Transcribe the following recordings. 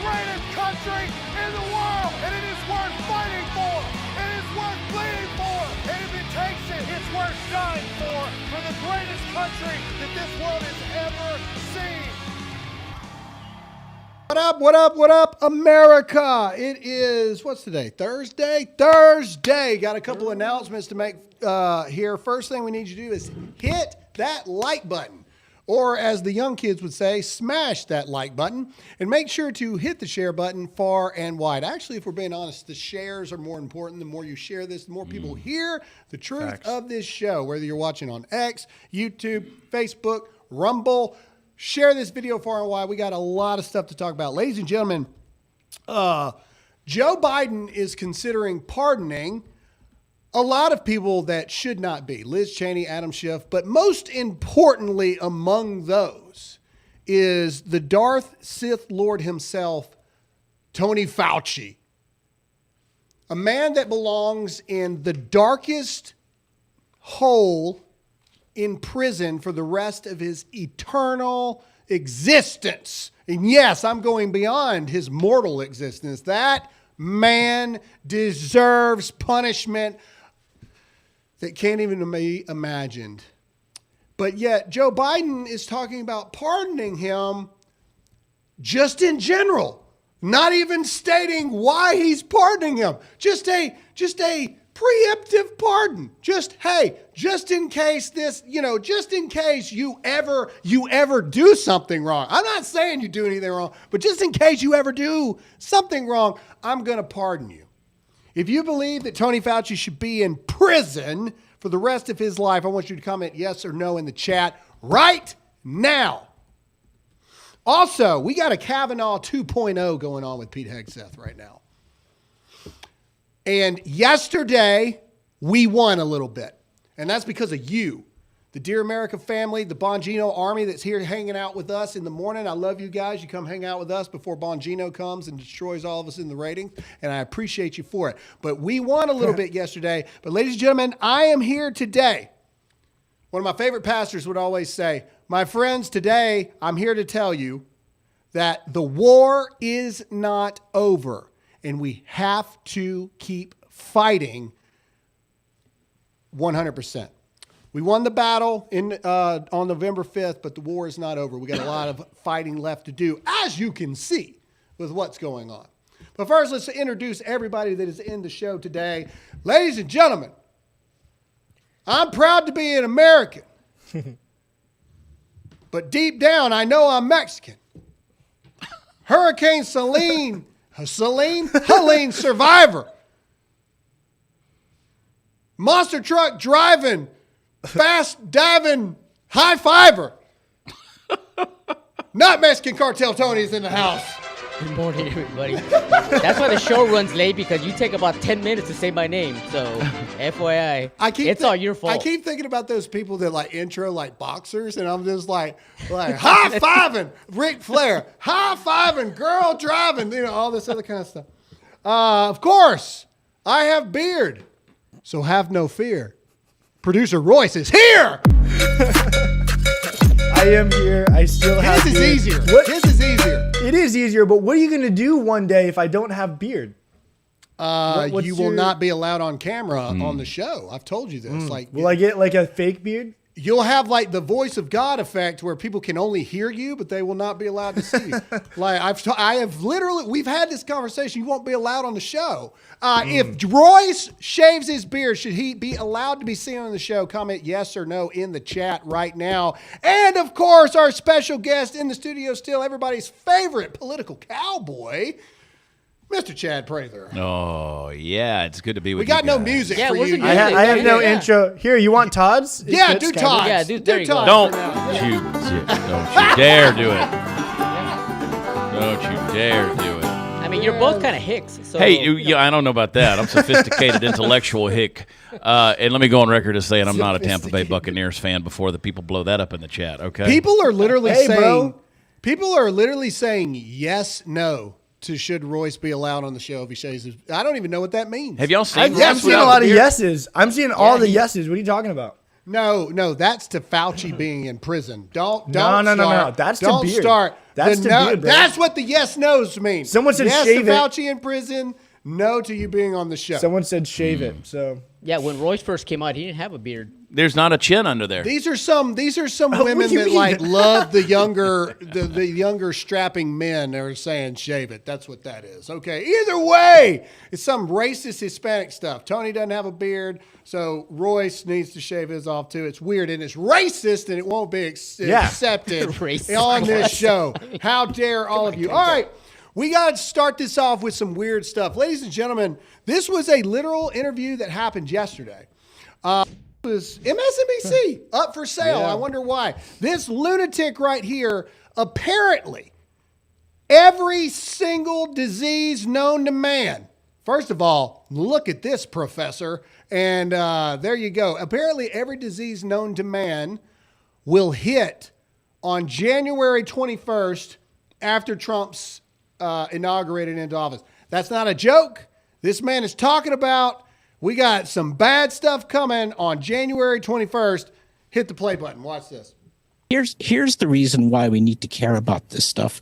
greatest country in the world, and it is worth fighting for. It is worth bleeding for, and if it takes it, it's worth dying for the greatest country that this world has ever seen. What up, what up, what up, America? It is, what's today, Thursday? Thursday. Got a couple announcements to make here. First thing we need you to do is hit that like button. Or as the young kids would say, smash that like button. And make sure to hit the share button far and wide. Actually, if we're being honest, the shares are more important. The more you share this, the more people hear the truth of this show. Whether you're watching on X, YouTube, Facebook, Rumble, share this video far and wide. We got a lot of stuff to talk about. Ladies and gentlemen, Joe Biden is considering pardoning a lot of people that should not be. Liz Cheney, Adam Schiff, but most importantly among those is the Darth Sith Lord himself, Tony Fauci. A man that belongs in the darkest hole in prison for the rest of his eternal existence. And yes, I'm going beyond his mortal existence. That man deserves punishment that can't even be imagined. But yet Joe Biden is talking about pardoning him just in general, not even stating why he's pardoning him. Just a preemptive pardon. Just in case this, just in case you ever do something wrong. I'm not saying you do anything wrong, but just in case you ever do something wrong, I'm going to pardon you. If you believe that Tony Fauci should be in prison for the rest of his life, I want you to comment yes or no in the chat right now. Also, we got a Kavanaugh 2.0 going on with Pete Hegseth right now. And yesterday, we won a little bit. And that's because of you. The Dear America family, the Bongino army that's here hanging out with us in the morning. I love you guys. You come hang out with us before Bongino comes and destroys all of us in the ratings. And I appreciate you for it. But we won a little bit yesterday. But ladies and gentlemen, I am here today. One of my favorite pastors would always say, my friends, today I'm here to tell you that the war is not over. And we have to keep fighting 100%. We won the battle on November 5th, but the war is not over. We got a lot of fighting left to do, as you can see with what's going on. But first, let's introduce everybody that is in the show today. Ladies and gentlemen, I'm proud to be an American. But deep down, I know I'm Mexican. Hurricane Helene survivor. Monster truck driving, fast diving, high fiver. Not Mexican Cartel Tony's in the house. Good morning, everybody. That's why the show runs late, because you take about 10 minutes to say my name. So, FYI, it's all your fault. I keep thinking about those people that like intro like boxers, and I'm just like high-fiving Ric Flair, high-fiving girl driving, all this other kind of stuff. Of course, I have beard, so have no fear. Producer Royce is here. I am here. I still have beard. His is easier. His is easier. It is easier, but what are you going to do one day if I don't have beard? You will not be allowed on camera on the show. I've told you this. Will I get like a fake beard? You'll have like the voice of God effect where people can only hear you, but they will not be allowed to see you. I have literally, we've had this conversation. You won't be allowed on the show. If Royce shaves his beard, should he be allowed to be seen on the show? Comment yes or no in the chat right now. And of course, our special guest in the studio still, everybody's favorite political cowboy, Mr. Chad Prather. Oh, yeah. It's good to be with you. We got no music for you. I have no intro. Here, you want Todd's? Yeah, do Todd's. Yeah, do Todd's. Don't you dare do it. Don't you dare do it. I mean, you're both kind of hicks. So, Hey, I don't know about that. I'm sophisticated, intellectual hick. And let me go on record as saying I'm not a Tampa Bay Buccaneers fan before the people blow that up in the chat, okay? People are literally saying yes, no. To should Royce be allowed on the show if he shaves his... I don't even know what that means. Have y'all seen I'm seeing a lot of yeses. I'm seeing all the yeses. What are you talking about? No, that's to Fauci being in prison. Don't No. start. That's to don't Beard. start. That's to Beard, bro. That's what the yes no's mean. Someone said yes shave to it. Fauci in prison. No to you being on the show. Someone said shave it. So Yeah, when Royce first came out, he didn't have a beard. There's not a chin under there. These are some what women do you that mean? like love the younger strapping men that are saying shave it. That's what that is. Okay. Either way, it's some racist Hispanic stuff. Tony doesn't have a beard, so Royce needs to shave his off too. It's weird and it's racist and it won't be accepted Racist. on this show. How dare all of you? All right. We got to start this off with some weird stuff. Ladies and gentlemen, this was a literal interview that happened yesterday. It was MSNBC up for sale. Yeah. I wonder why. This lunatic right here, apparently, every single disease known to man. First of all, look at this, professor. And there you go. Apparently, every disease known to man will hit on January 21st after Trump's inaugurated into office. That's not a joke. This man is talking about we got some bad stuff coming on January 21st. Hit the play button. Watch this. Here's the reason why we need to care about this stuff,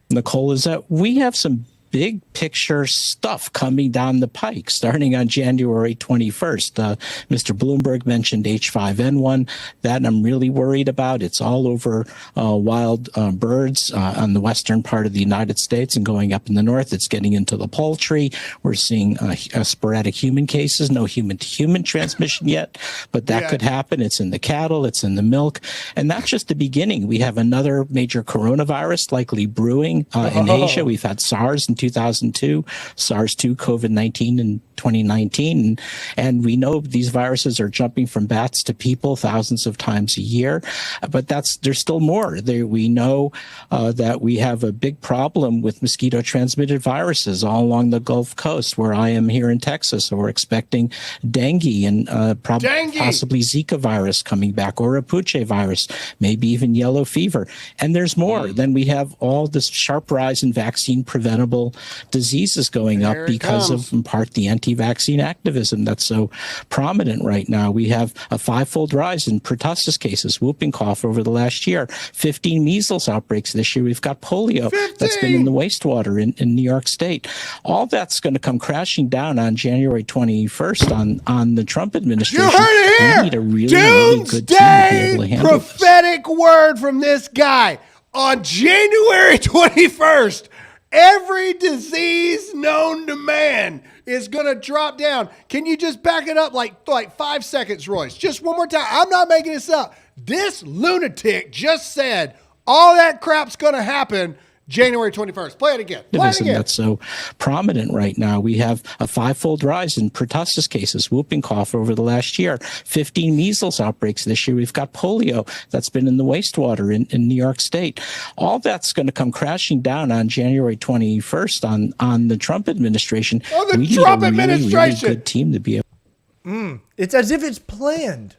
Nicole, is that we have some big picture stuff coming down the pike starting on January 21st. Mr. Bloomberg mentioned H5N1. That I'm really worried about. It's all over wild birds on the western part of the United States and going up in the north. It's getting into the poultry. We're seeing sporadic human cases, no human-to-human transmission yet, but that could happen. It's in the cattle. It's in the milk. And that's just the beginning. We have another major coronavirus likely brewing in Asia. We've had SARS in 2002, SARS-2, COVID-19 in 2019. And we know these viruses are jumping from bats to people thousands of times a year. But there's still more. We know that we have a big problem with mosquito-transmitted viruses all along the Gulf Coast, where I am here in Texas. So we're expecting dengue and possibly Zika virus coming back, or a Puche virus, maybe even yellow fever. And there's more. Then we have all this sharp rise in vaccine preventable diseases going up because of, in part, the anti-vaccine activism that's so prominent right now. We have a five-fold rise in pertussis cases, whooping cough over the last year, 15 measles outbreaks this year. We've got polio that's been in the wastewater in New York State. All that's going to come crashing down on January 21st on the Trump administration. You heard it here. We need a really good team to be able to handle this. Prophetic word from this guy. On January 21st, every disease known to man is going to drop down. Can you just back it up like 5 seconds, Royce? Just one more time. I'm not making this up. This lunatic just said all that crap's going to happen January 21st. Play it again. That's so prominent right now. We have a five-fold rise in pertussis cases, whooping cough over the last year, 15 measles outbreaks this year. We've got polio that's been in the wastewater in New York State. All that's going to come crashing down on January 21st on the Trump administration. Oh, the we Trump need a administration. really good team to be able. it's as if it's planned.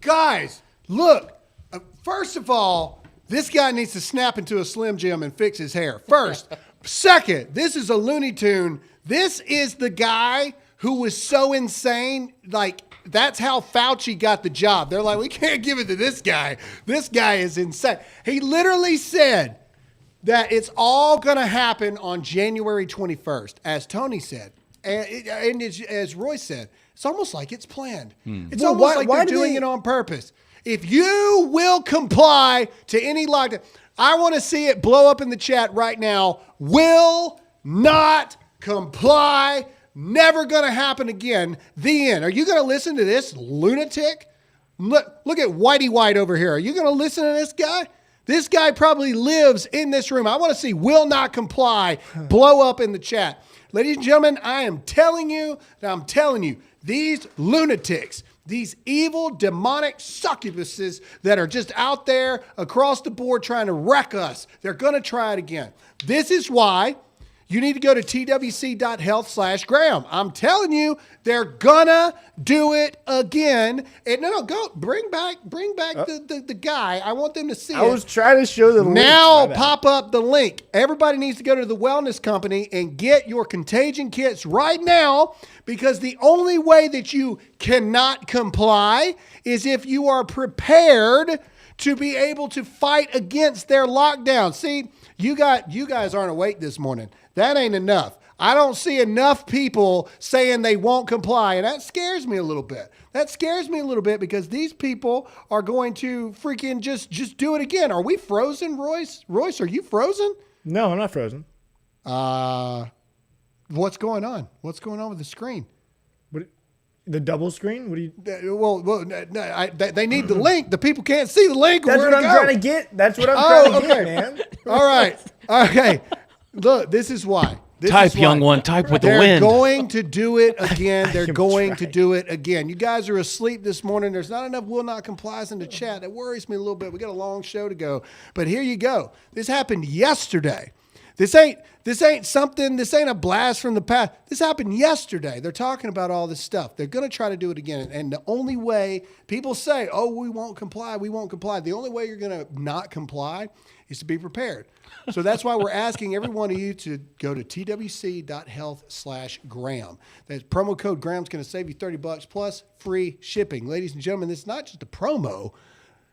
Guys, look, first of all, this guy needs to snap into a Slim Jim and fix his hair. First. Second, this is a Looney Tune. This is the guy who was so insane. Like, that's how Fauci got the job. They're like, we can't give it to this guy. This guy is insane. He literally said that it's all going to happen on January 21st, as Tony said. And as Roy said, it's almost like it's planned. It's Well, almost like why they're do doing they- it on purpose. If you will comply to any lockdown, I want to see it blow up in the chat right now. Will not comply. Never going to happen again. The end. Are you going to listen to this lunatic? Look at Whitey White over here. Are you going to listen to this guy? This guy probably lives in this room. I want to see will not comply blow up in the chat. Ladies and gentlemen, I'm telling you, these lunatics, these evil, demonic succubuses that are just out there across the board trying to wreck us, they're going to try it again. This is why you need to go to twc.health/Graham. I'm telling you, they're gonna do it again. And go bring back the guy. I want them to see it. I was trying to show the link. Now pop up the link. Everybody needs to go to the wellness company and get your Contagion kits right now, because the only way that you cannot comply is if you are prepared to be able to fight against their lockdown. See, you guys aren't awake this morning. That ain't enough. I don't see enough people saying they won't comply, and that scares me a little bit. That scares me a little bit because these people are going to freaking just do it again. Are we frozen, Royce? Royce, are you frozen? No, I'm not frozen. What's going on? What's going on with the screen? What? The double screen? What do you? They need the link. The people can't see the link. That's what I'm trying to get. That's what I'm trying to get, man. All right. Okay. Look, this is why. Type, young one. Type with the They're wind. going to do it again. They're am going to trying. do it again. You guys are asleep this morning. There's not enough will not complies in the chat. That worries me a little bit. We got a long show to go. But here you go. This happened yesterday. This ain't something. This ain't a blast from the past. This happened yesterday. They're talking about all this stuff. They're going to try to do it again. And the only way people say, "Oh, we won't comply. We won't comply." The only way you're going to not comply is to be prepared. So that's why we're asking every one of you to go to twc.health/Graham. That promo code Graham's going to save you $30 plus free shipping. Ladies and gentlemen, this is not just a promo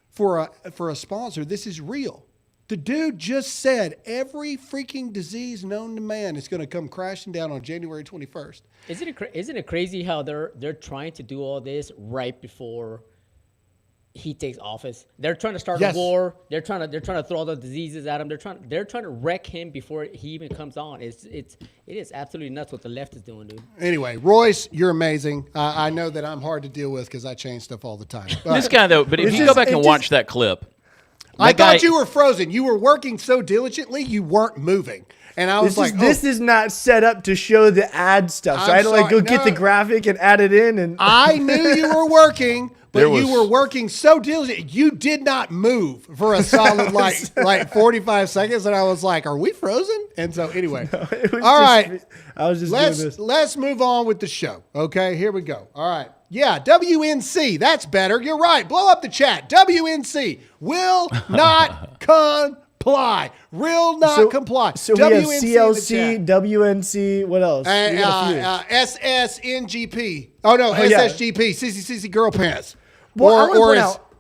for a sponsor. This is real. The dude just said every freaking disease known to man is going to come crashing down on January 21st. Isn't it crazy how they're trying to do all this right before he takes office? They're trying to start a war. They're trying to throw all the diseases at him. They're trying to wreck him before he even comes on. It is absolutely nuts what the left is doing, dude. Anyway, Royce, you're amazing. I know that I'm hard to deal with because I change stuff all the time. This guy though, but if you go back and watch that clip. I thought you were frozen. You were working so diligently, you weren't moving. And I was this is not set up to show the ad stuff. So I had to go get the graphic and add it in. And I knew you were working, but you were working so diligently. You did not move for a solid like 45 seconds. And I was like, are we frozen? And so anyway, I was just doing this. Let's move on with the show. Okay, here we go. All right. Yeah, WNC. That's better. You're right. Blow up the chat. WNC will not comply. Will not comply. So we have CLC, WNC. What else? SSNGP. Oh, no, SSGP. CCCC Girl Pants. Well, I want to point out,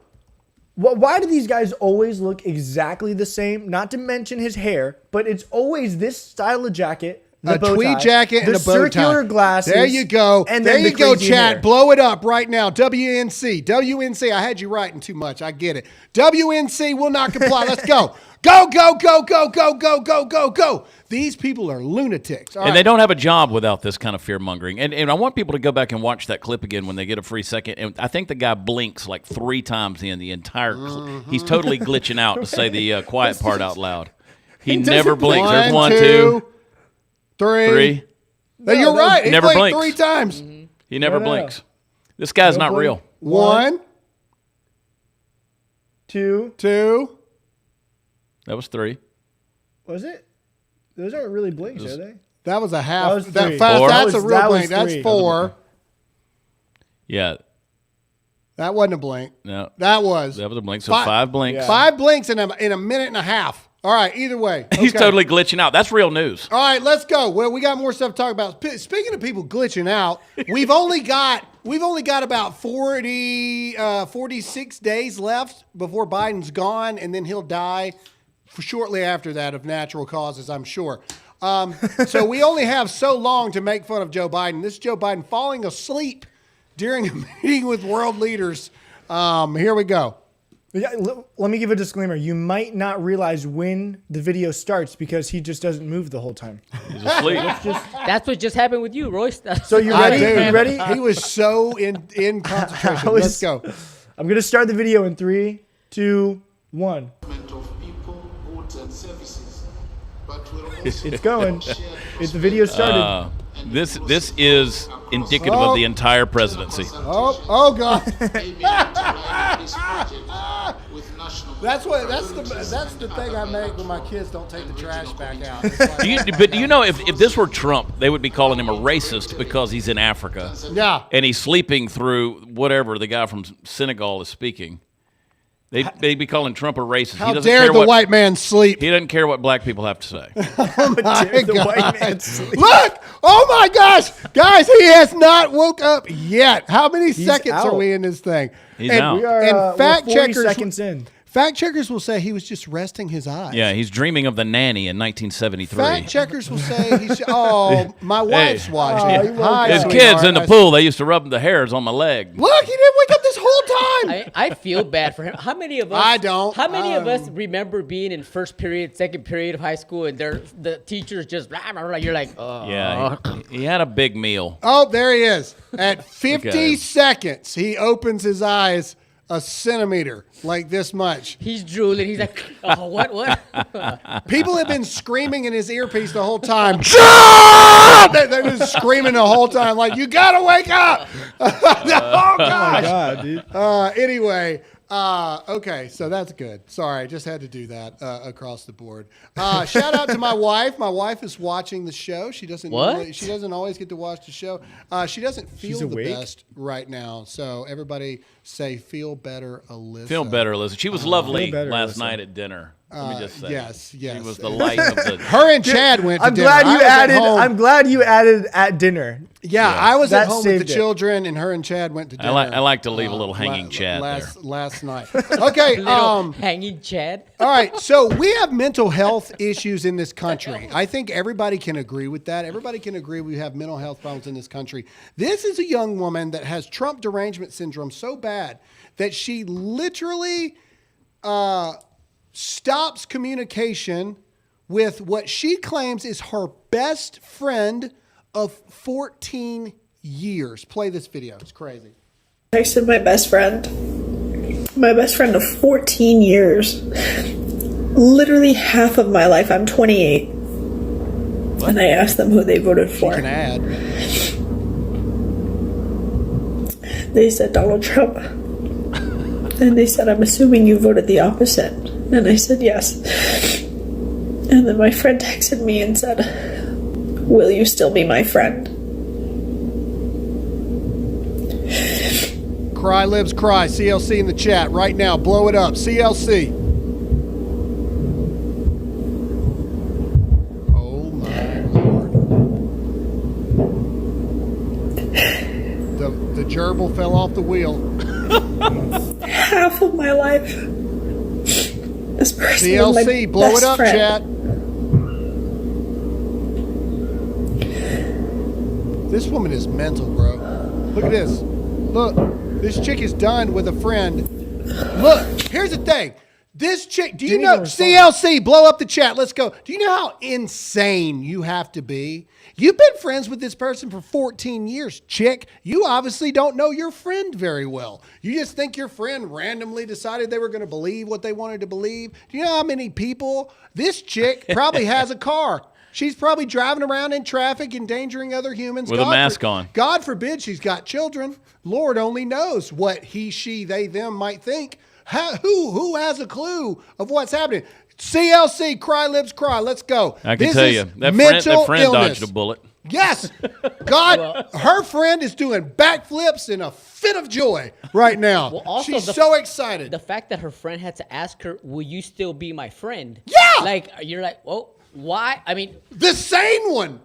why do these guys always look exactly the same? Not to mention his hair, but it's always this style of jacket. A tweed jacket and a bow tie. Circular glasses. There you go. And there then you go, chat. Hair. Blow it up right now. WNC. WNC. I had you writing too much. I get it. WNC will not comply. Let's go. Go, go, go, go, go, go, go, go, go. These people are lunatics. And they don't have a job without this kind of fear-mongering. And I want people to go back and watch that clip again when they get a free second. And I think the guy blinks like 3 times in the entire clip. He's totally glitching out to say the quiet part out loud. He never blinks. There's 1, 2, 3. No, you're right. He never blinked blinks 3 times. He never blinks. This guy's not real. 1, 2. That was 3. Was it? Those aren't really blinks, are they? That was a half. That was 3. That's a real blink. That's 3. 4. Yeah. That wasn't a blink. No. That was a blink. So 5 blinks. 5 blinks in a minute and a half. All right, either way. Okay. He's totally glitching out. That's real news. All right, let's go. Well, we got more stuff to talk about. Speaking of people glitching out, we've only got about 46 days left before Biden's gone, and then he'll die shortly after that of natural causes, I'm sure. So we only have so long to make fun of Joe Biden. This is Joe Biden falling asleep during a meeting with world leaders. Here we go. Yeah, let me give a disclaimer. You might not realize when the video starts because he just doesn't move the whole time. He's asleep. That's what just happened with you, Royce. So you ready? You ready? He was so in concentration. Let's go. I'm going to start the video in 3, 2, 1. It's going. The video started. This is indicative of the entire presidency. Oh God. That's the thing I make when my kids don't take the trash back out. It's like, Do you know if this were Trump, they would be calling him a racist because he's in Africa. Yeah. And he's sleeping through whatever the guy from Senegal is speaking. They'd be calling Trump a racist. How dare the white man sleep? He doesn't care what black people have to say. The white man sleep. Look! Oh my gosh! Guys, he has not woke up yet. How many seconds out. are we in this thing? He's out. We are, And fact we're 40 checkers seconds in. Fact checkers will say he was just resting his eyes. Yeah, he's dreaming of the nanny in 1973. Fact checkers will say he's. Oh, my wife's watching. Hi, His sweetheart. kids in the pool, they used to rub the hairs on my leg. Look, he didn't wake up this whole time. I feel bad for him. How many of us? I don't. How many of us remember being in first period, second period of high school, and the teachers just you're like, oh. Yeah, he had a big meal. Oh, there he is. At 50 Okay. seconds, he opens his eyes a centimeter, like this much. He's drooling. He's like, oh, what? People have been screaming in his earpiece the whole time. Shut! They've been screaming the whole time, like, you gotta wake up! Oh, gosh! God, dude. Anyway, okay, so that's good. Sorry, I just had to do that across the board. Shout out to my wife. My wife is watching the show. She doesn't. What? She doesn't always get to watch the show. She doesn't feel the awake? best right now. So everybody say, "Feel better, Alyssa." Feel better, Liz. She was lovely Feel better, last Alyssa. night at dinner. Let me just say. Yes. She was the light of the. Her and Chad went to I'm dinner. glad I you was at added. home. I'm glad you added at dinner. Yeah, I was at That home with the saved it. children, and her and Chad went to dinner. I like to leave a little hanging Chad last night. Okay, Little hanging Chad. all right. So we have mental health issues in this country. I think everybody can agree with that. Everybody can agree we have mental health problems in this country. This is a young woman that has Trump derangement syndrome so bad that she literally stops communication with what she claims is her best friend of 14 years. Play this video. It's crazy. Texted my best friend of 14 years, literally half of my life. I'm 28, and I asked them who they voted for. Can add. They said Donald Trump, and they said, I'm assuming you voted the opposite, and I said yes. And then my friend texted me and said, will you still be my friend? Cry Libs Cry. CLC in the chat right now. Blow it up. CLC. Oh my Lord. The gerbil fell off the wheel. Half of my life. This person was my CLC. Blow it best up, friend. chat. This woman is mental, bro. Look at this. Look. This chick is done with a friend. Look, here's the thing. This chick, do you know, CLC, blow up the chat. Let's go. Do you know how insane you have to be? You've been friends with this person for 14 years, chick. You obviously don't know your friend very well. You just think your friend randomly decided they were going to believe what they wanted to believe. Do you know how many people? This chick probably has a car. She's probably driving around in traffic, endangering other humans. With a mask on. God forbid she's got children. Lord only knows what he, she, they, them might think. Who has a clue of what's happening? CLC, Cry Libs Cry. Let's go. I can This tell is you, that mental friend illness. dodged a bullet. Yes. God, her friend is doing backflips in a fit of joy right now. Well, also She's the- so excited. The fact that her friend had to ask her, will you still be my friend? Yeah! Like, you're like, well, why? I mean, The sane one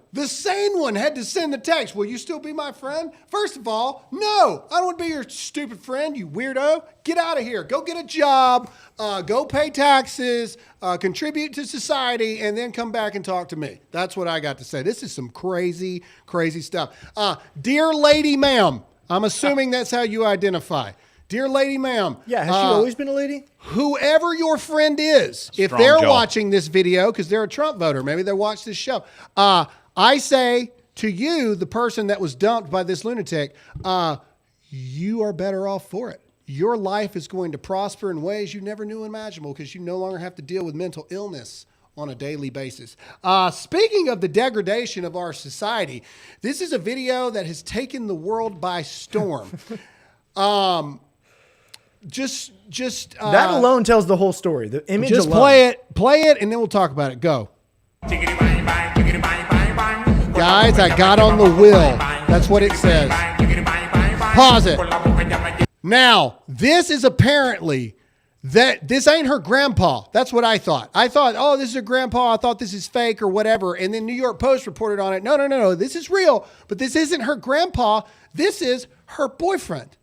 had to send the text. Will you still be my friend? First of all, no, I don't want to be your stupid friend, you weirdo. Get out of here. Go get a job, go pay taxes, contribute to society, and then come back and talk to me. That's what I got to say. This is some crazy, crazy stuff. Dear lady ma'am, I'm assuming that's how you identify. Dear lady ma'am. Yeah, has she always been a lady? Whoever your friend is, if Strong they're jaw. watching this video, because they're a Trump voter, maybe they watch this show, I say to you, the person that was dumped by this lunatic, you are better off for it. Your life is going to prosper in ways you never knew imaginable because you no longer have to deal with mental illness on a daily basis. Speaking of the degradation of our society, this is a video that has taken the world by storm. just that alone tells the whole story. The image just alone. play it, and then we'll talk about it. Go. Guys, I got on the will. That's what it says. Pause it. Now, this is apparently that this ain't her grandpa. That's what I thought. I thought, oh, this is her grandpa. I thought this is fake or whatever. And then New York Post reported on it. No. This is real, but this isn't her grandpa. This is her boyfriend.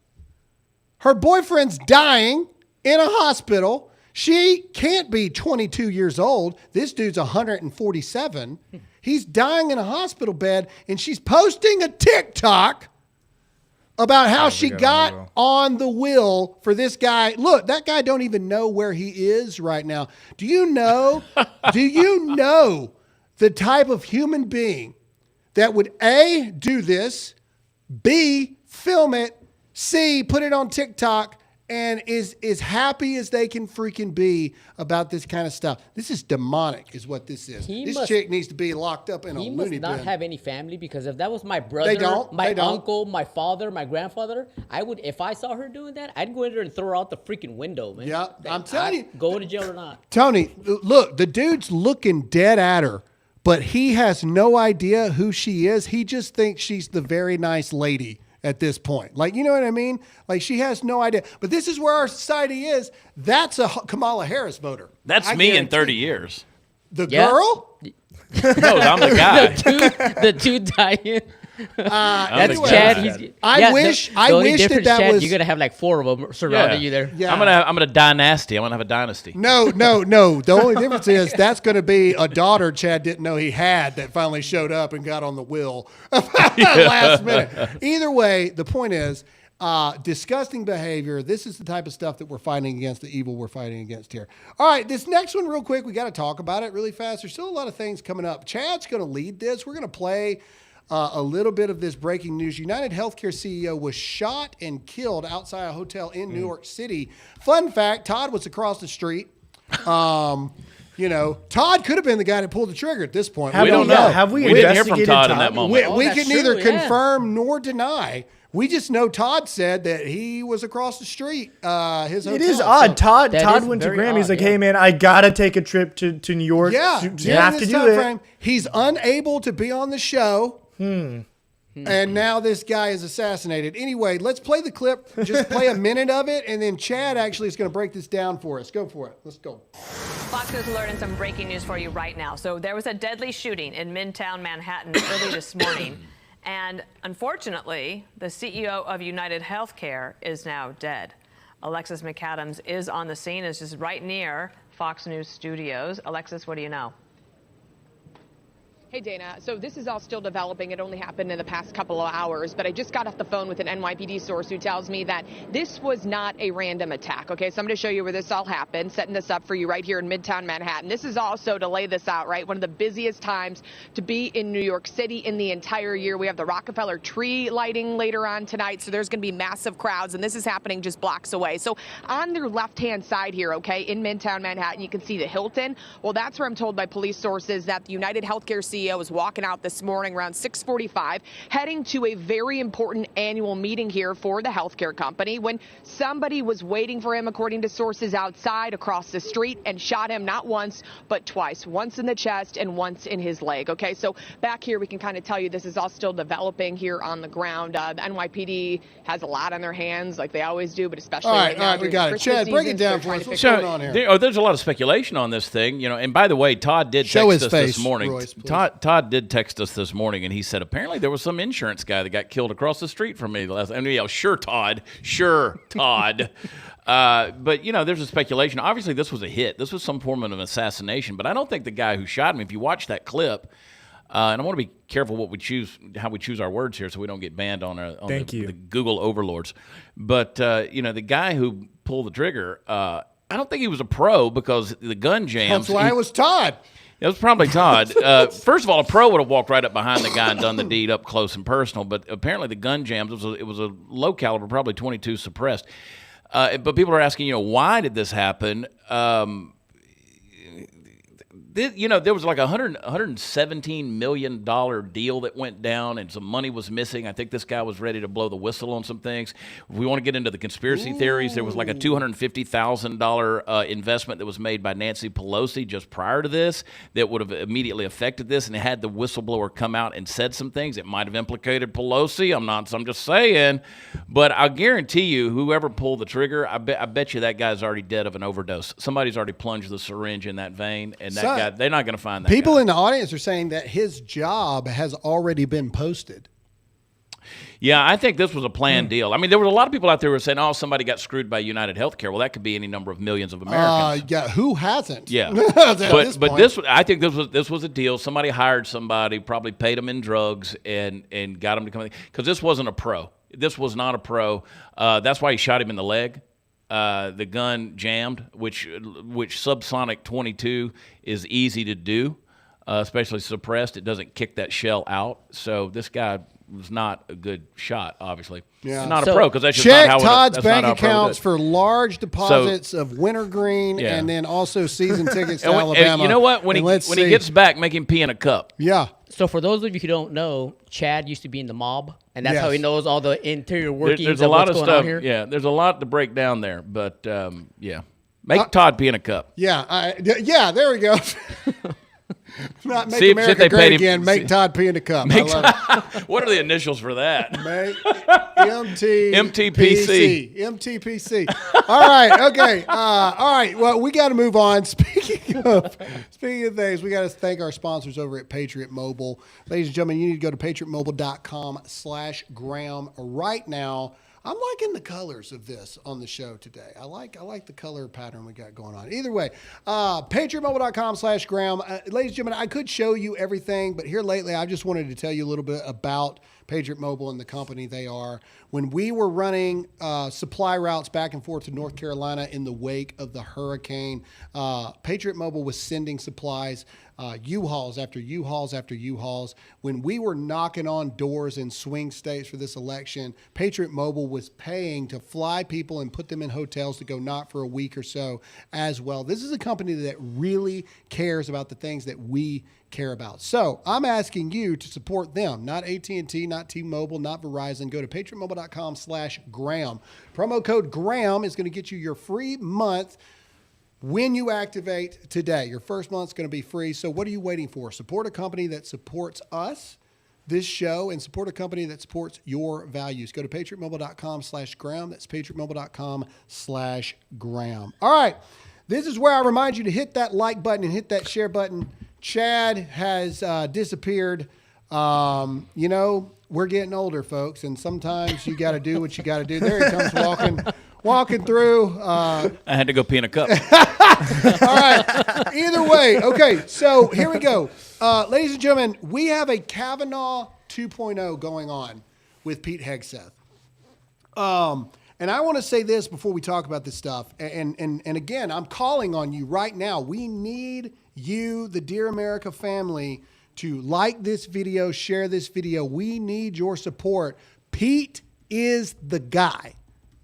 Her boyfriend's dying in a hospital. She can't be 22 years old. This dude's 147. He's dying in a hospital bed, and she's posting a TikTok about how she got on the will for this guy. Look, that guy don't even know where he is right now. Do you know the type of human being that would A, do this, B, film it, C, put it on TikTok, and is happy as they can freaking be about this kind of stuff? This is demonic, is what this is. This chick needs to be locked up in a loony bin. He must not have any family, because if that was my brother, my uncle, my father, my grandfather, I would, if I saw her doing that, I'd go in there and throw her out the freaking window, man. Yeah, I'm telling you. Go to jail or not. Tony, look, the dude's looking dead at her, but he has no idea who she is. He just thinks she's the very nice lady at this point. Like, you know what I mean? Like, she has no idea. But this is where our society is. That's a Kamala Harris voter. That's me in 30 years. The girl? No, I'm the guy. the dude dying. That's the Chad. guy. I wish that Chad, was. you're gonna have like 4 of them surrounding you there. Yeah. I'm gonna dynasty. I'm gonna have a dynasty. No. The only difference is that's going to be a daughter Chad didn't know he had that finally showed up and got on the will last minute. Either way, the point is, disgusting behavior. This is the type of stuff that we're fighting against, the evil we're fighting against here. All right, this next one real quick. We got to talk about it really fast. There's still a lot of things coming up. Chad's going to lead this. We're going to play a little bit of this breaking news. United Healthcare CEO was shot and killed outside a hotel in New York City. Fun fact, Todd was across the street. Todd could have been the guy that pulled the trigger at this point. We don't know. Have we didn't hear from investigated Todd in that moment. We that's can neither true, yeah. confirm nor deny. We just know Todd said that he was across the street. His hotel. It is odd. So, Todd went to Graham. He's like, hey, man, I got to take a trip to New York. yeah, You during have to this do time it. frame, he's unable to be on the show. And now this guy is assassinated. Anyway, let's play the clip. Just play a minute of it, and then Chad actually is going to break this down for us. Go for it. Let's go. Fox News Alert and some breaking news for you right now. So there was a deadly shooting in Midtown Manhattan early this morning. And unfortunately, the CEO of United Healthcare is now dead. Alexis McAdams is on the scene. Is just right near Fox News studios. Alexis, what do you know? Hey, Dana. So this is all still developing. It only happened in the past couple of hours, but I just got off the phone with an NYPD source who tells me that this was not a random attack. Okay, so I'm going to show you where this all happened, setting this up for you right here in Midtown Manhattan. This is also, to lay this out, right, one of the busiest times to be in New York City in the entire year. We have the Rockefeller tree lighting later on tonight, so there's going to be massive crowds, and this is happening just blocks away. So on their left-hand side here, okay, in Midtown Manhattan, you can see the Hilton. Well, that's where I'm told by police sources that the United Healthcare CEO was walking out this morning around 6:45, heading to a very important annual meeting here for the healthcare company, when somebody was waiting for him, according to sources outside across the street, and shot him not once, but twice, once in the chest and once in his leg. Okay, so back here, we can kind of tell you this is all still developing here on the ground. The NYPD has a lot on their hands, like they always do, but especially right now. All right, we got it. Chad, break it down for us. What's going on here? There's a lot of speculation on this thing, And by the way, Todd did text us this morning. Royce, Todd did text us this morning, and he said apparently there was some insurance guy that got killed across the street from me last. Sure, Todd. But there's a speculation. Obviously, this was a hit. This was some form of an assassination. But I don't think the guy who shot him. If you watch that clip, and I want to be careful how we choose our words here, so we don't get banned on the Google overlords. But the guy who pulled the trigger, I don't think he was a pro, because the gun jams. That's why it was Todd. It was probably Todd. First of all, a pro would have walked right up behind the guy and done the deed up close and personal. But apparently the gun jams, it was a low caliber, probably 22 suppressed. But people are asking, why did this happen? there was like $117 million deal that went down, and some money was missing. I think this guy was ready to blow the whistle on some things. If we want to get into the conspiracy theories, there was like a $250,000 investment that was made by Nancy Pelosi just prior to this that would have immediately affected this, and it had the whistleblower come out and said some things. It might have implicated Pelosi. I'm just saying. But I guarantee you, whoever pulled the trigger, I bet you that guy's already dead of an overdose. Somebody's already plunged the syringe in that vein, and that guy, they're not going to find that People guy. in the audience are saying that his job has already been posted. Yeah, I think this was a planned deal. I mean, there were a lot of people out there who were saying, "Oh, somebody got screwed by United Healthcare." Well, that could be any number of millions of Americans. Yeah, who hasn't? Yeah, but I think this was a deal. Somebody hired somebody, probably paid them in drugs, and got him to come in, because this wasn't a pro. This was not a pro. That's why he shot him in the leg. The gun jammed, which subsonic 22 is easy to do, especially suppressed. It doesn't kick that shell out. So this guy was not a good shot, obviously. Yeah. Not a pro, because that's just check not how Todd's that's bank not how a pro accounts does. for large deposits of wintergreen and then also season tickets to Alabama. And you know what? When he gets back, make him pee in a cup. Yeah. So for those of you who don't know, Chad used to be in the mob, and that's how he knows all the interior workings There's of a lot what's of going on stuff. here. Yeah, there's a lot to break down there, but yeah, make Todd pee in a cup. Yeah. There we go. Not make See if America they great paid him- again. Make Todd pee in a cup. I love it. What are the initials for that? MTPC. MTPC. All right. Okay. All right. Well, we got to move on. Speaking of things, we got to thank our sponsors over at Patriot Mobile. Ladies and gentlemen, you need to go to patriotmobile.com/Graham right now. I'm liking the colors of this on the show today. I like the color pattern we got going on. Either way, patriotmobile.com/Graham. Ladies and gentlemen, I could show you everything, but here lately, I just wanted to tell you a little bit about Patriot Mobile and the company they are. When we were running supply routes back and forth to North Carolina in the wake of the hurricane, Patriot Mobile was sending supplies, U-Hauls after U-Hauls after U-Hauls. When we were knocking on doors in swing states for this election, Patriot Mobile was paying to fly people and put them in hotels to go knock for a week or so as well. This is a company that really cares about the things that we care about. So I'm asking you to support them, not AT&T, not T-Mobile, not Verizon. Go to patriotmobile.com/Graham. Promo code Graham is going to get you your free month when you activate today. Your first month's going to be free. So what are you waiting for? Support a company that supports us, this show, and support a company that supports your values. Go to patriotmobile.com/Graham. That's patriotmobile.com/Graham. All right. This is where I remind you to hit that like button and hit that share button. Chad has disappeared. We're getting older, folks, and sometimes you got to do what you got to do. There he comes walking through. I had to go pee in a cup. All right. Either way, okay, so here we go. Ladies and gentlemen, we have a Kavanaugh 2.0 going on with Pete Hegseth. And I want to say this before we talk about this stuff. And again, I'm calling on you right now. We need you, the Dear America family, to like this video, share this video. We need your support. Pete is the guy.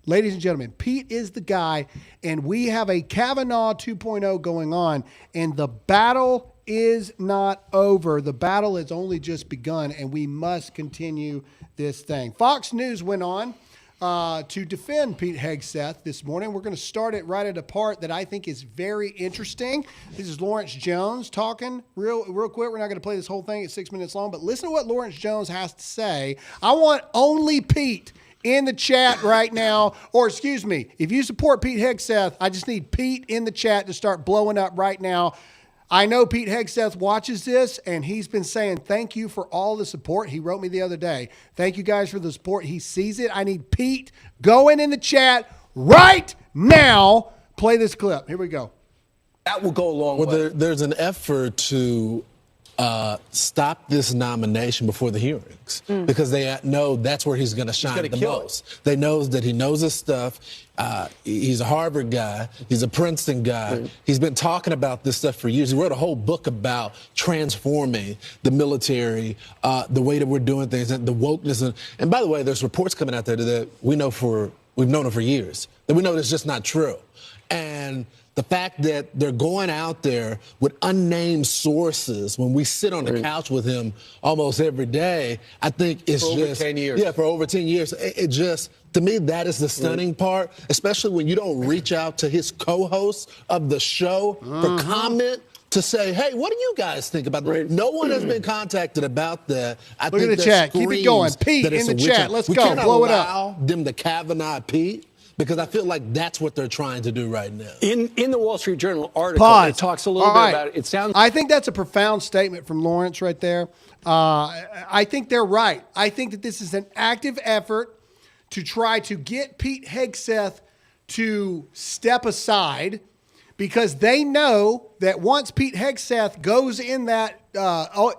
Ladies and gentlemen, Pete is the guy, and we have a Kavanaugh 2.0 going on, and the battle is not over. The battle has only just begun, and we must continue this thing. Fox News went on to defend Pete Hegseth this morning. We're going to start it right at a part that I think is very interesting. This is Lawrence Jones talking real quick. We're not going to play this whole thing. It's 6 minutes long, but listen to what Lawrence Jones has to say. I want only Pete in the chat right now, or excuse me, if you support Pete Hegseth, I just need Pete in the chat to start blowing up right now. I know Pete Hegseth watches this, and he's been saying thank you for all the support. He wrote me the other day. Thank you guys for the support. He sees it. I need Pete going in the chat right now. Play this clip. Here we go. That will go a long way. There's an effort to stop this nomination before the hearings because they know that's where he's going to shine the most. They know that he knows his stuff. He's a Harvard guy. He's a Princeton guy. He's been talking about this stuff for years. He wrote a whole book about transforming the military, the way that we're doing things, and the wokeness. And by the way, there's reports coming out there that we know for We've known it for years. That we know that's just not true. And the fact that they're going out there with unnamed sources when we sit on the couch with him almost every day, I think it's for over 10 years. Yeah, for over 10 years. It just, to me, that is the stunning part, especially when you don't reach out to his co-hosts of the show for comment to say, hey, what do you guys think about that? No one has been contacted about that. Look at the chat. Keep it going. Pete in the chat. Let's go. Blow it up. We can't allow them to Kavanaugh Pete, because I feel like that's what they're trying to do right now. In the Wall Street Journal article, it talks a little bit about it. It sounds. I think that's a profound statement from Lawrence right there. I think they're right. I think that this is an active effort to try to get Pete Hegseth to step aside, because they know that once Pete Hegseth goes in that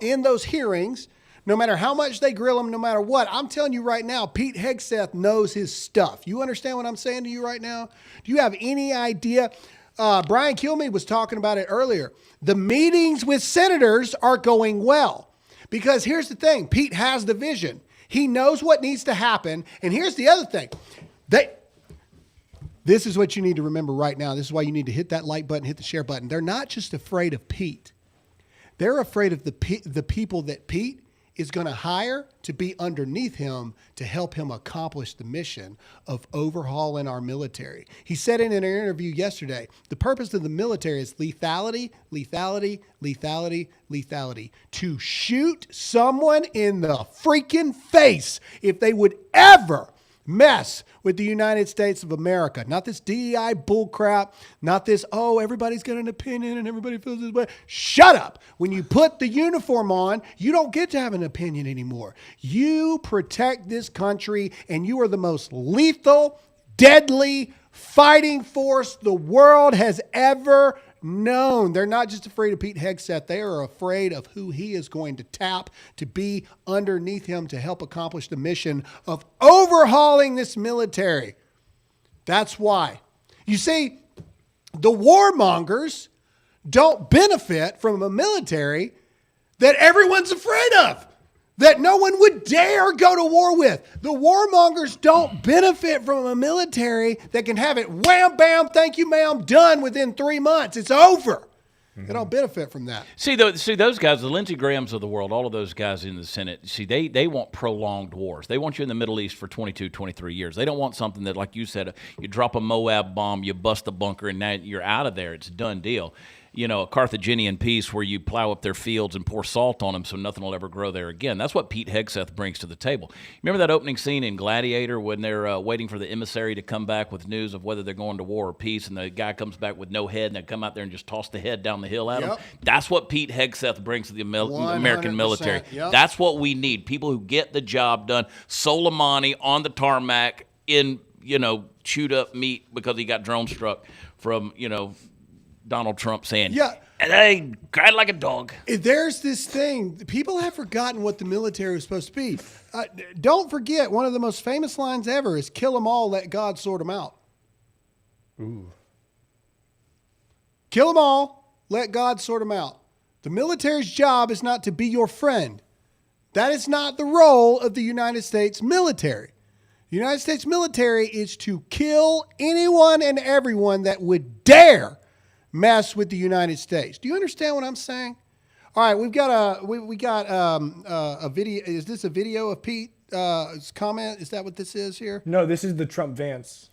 in those hearings, no matter how much they grill him, no matter what, I'm telling you right now, Pete Hegseth knows his stuff. You understand what I'm saying to you right now? Do you have any idea? Brian Kilmeade was talking about it earlier. The meetings with senators are going well, because here's the thing. Pete has the vision. He knows what needs to happen. And here's the other thing. This is what you need to remember right now. This is why you need to hit that like button, hit the share button. They're not just afraid of Pete. They're afraid of the people that Pete is going to hire to be underneath him to help him accomplish the mission of overhauling our military. He said in an interview yesterday, the purpose of the military is lethality, lethality, lethality, lethality. To shoot someone in the freaking face if they would ever mess with the United States of America. Not this DEI bullcrap, not this, oh, everybody's got an opinion and everybody feels this way. Shut up. When you put the uniform on, you don't get to have an opinion anymore. You protect this country, and you are the most lethal, deadly fighting force the world has ever known. They're not just afraid of Pete Hegseth. They are afraid of who he is going to tap to be underneath him to help accomplish the mission of overhauling this military. That's why. You see, the warmongers don't benefit from a military that everyone's afraid of, that no one would dare go to war with. The warmongers don't benefit from a military that can have it wham, bam, thank you, ma'am, done within 3 months. It's over. They don't benefit from that. See those guys, the Lindsey Grahams of the world, all of those guys in the Senate, they want prolonged wars. They want you in the Middle East for 22, 23 years. They don't want something that, like you said, you drop a Moab bomb, you bust a bunker, and now you're out of there. It's a done deal. You know, a Carthaginian peace where you plow up their fields and pour salt on them so nothing will ever grow there again. That's what Pete Hegseth brings to the table. Remember that opening scene in Gladiator when they're waiting for the emissary to come back with news of whether they're going to war or peace, and the guy comes back with no head, and they come out there and just toss the head down the hill at him? That's what Pete Hegseth brings to the American military. That's what we need, people who get the job done. Soleimani on the tarmac in, chewed up meat because he got drone struck from, Donald Trump saying, and I cried like a dog. There's this thing. People have forgotten what the military was supposed to be. Don't forget, one of the most famous lines ever is kill them all, let God sort them out. Ooh. Kill them all, let God sort them out. The military's job is not to be your friend. That is not the role of the United States military. The United States military is to kill anyone and everyone that would dare mess with the United States. Do you understand what I'm saying? All right, we've got a video. Is this a video of Pete's comment? Is that what this is here? No, this is the Trump-Vance.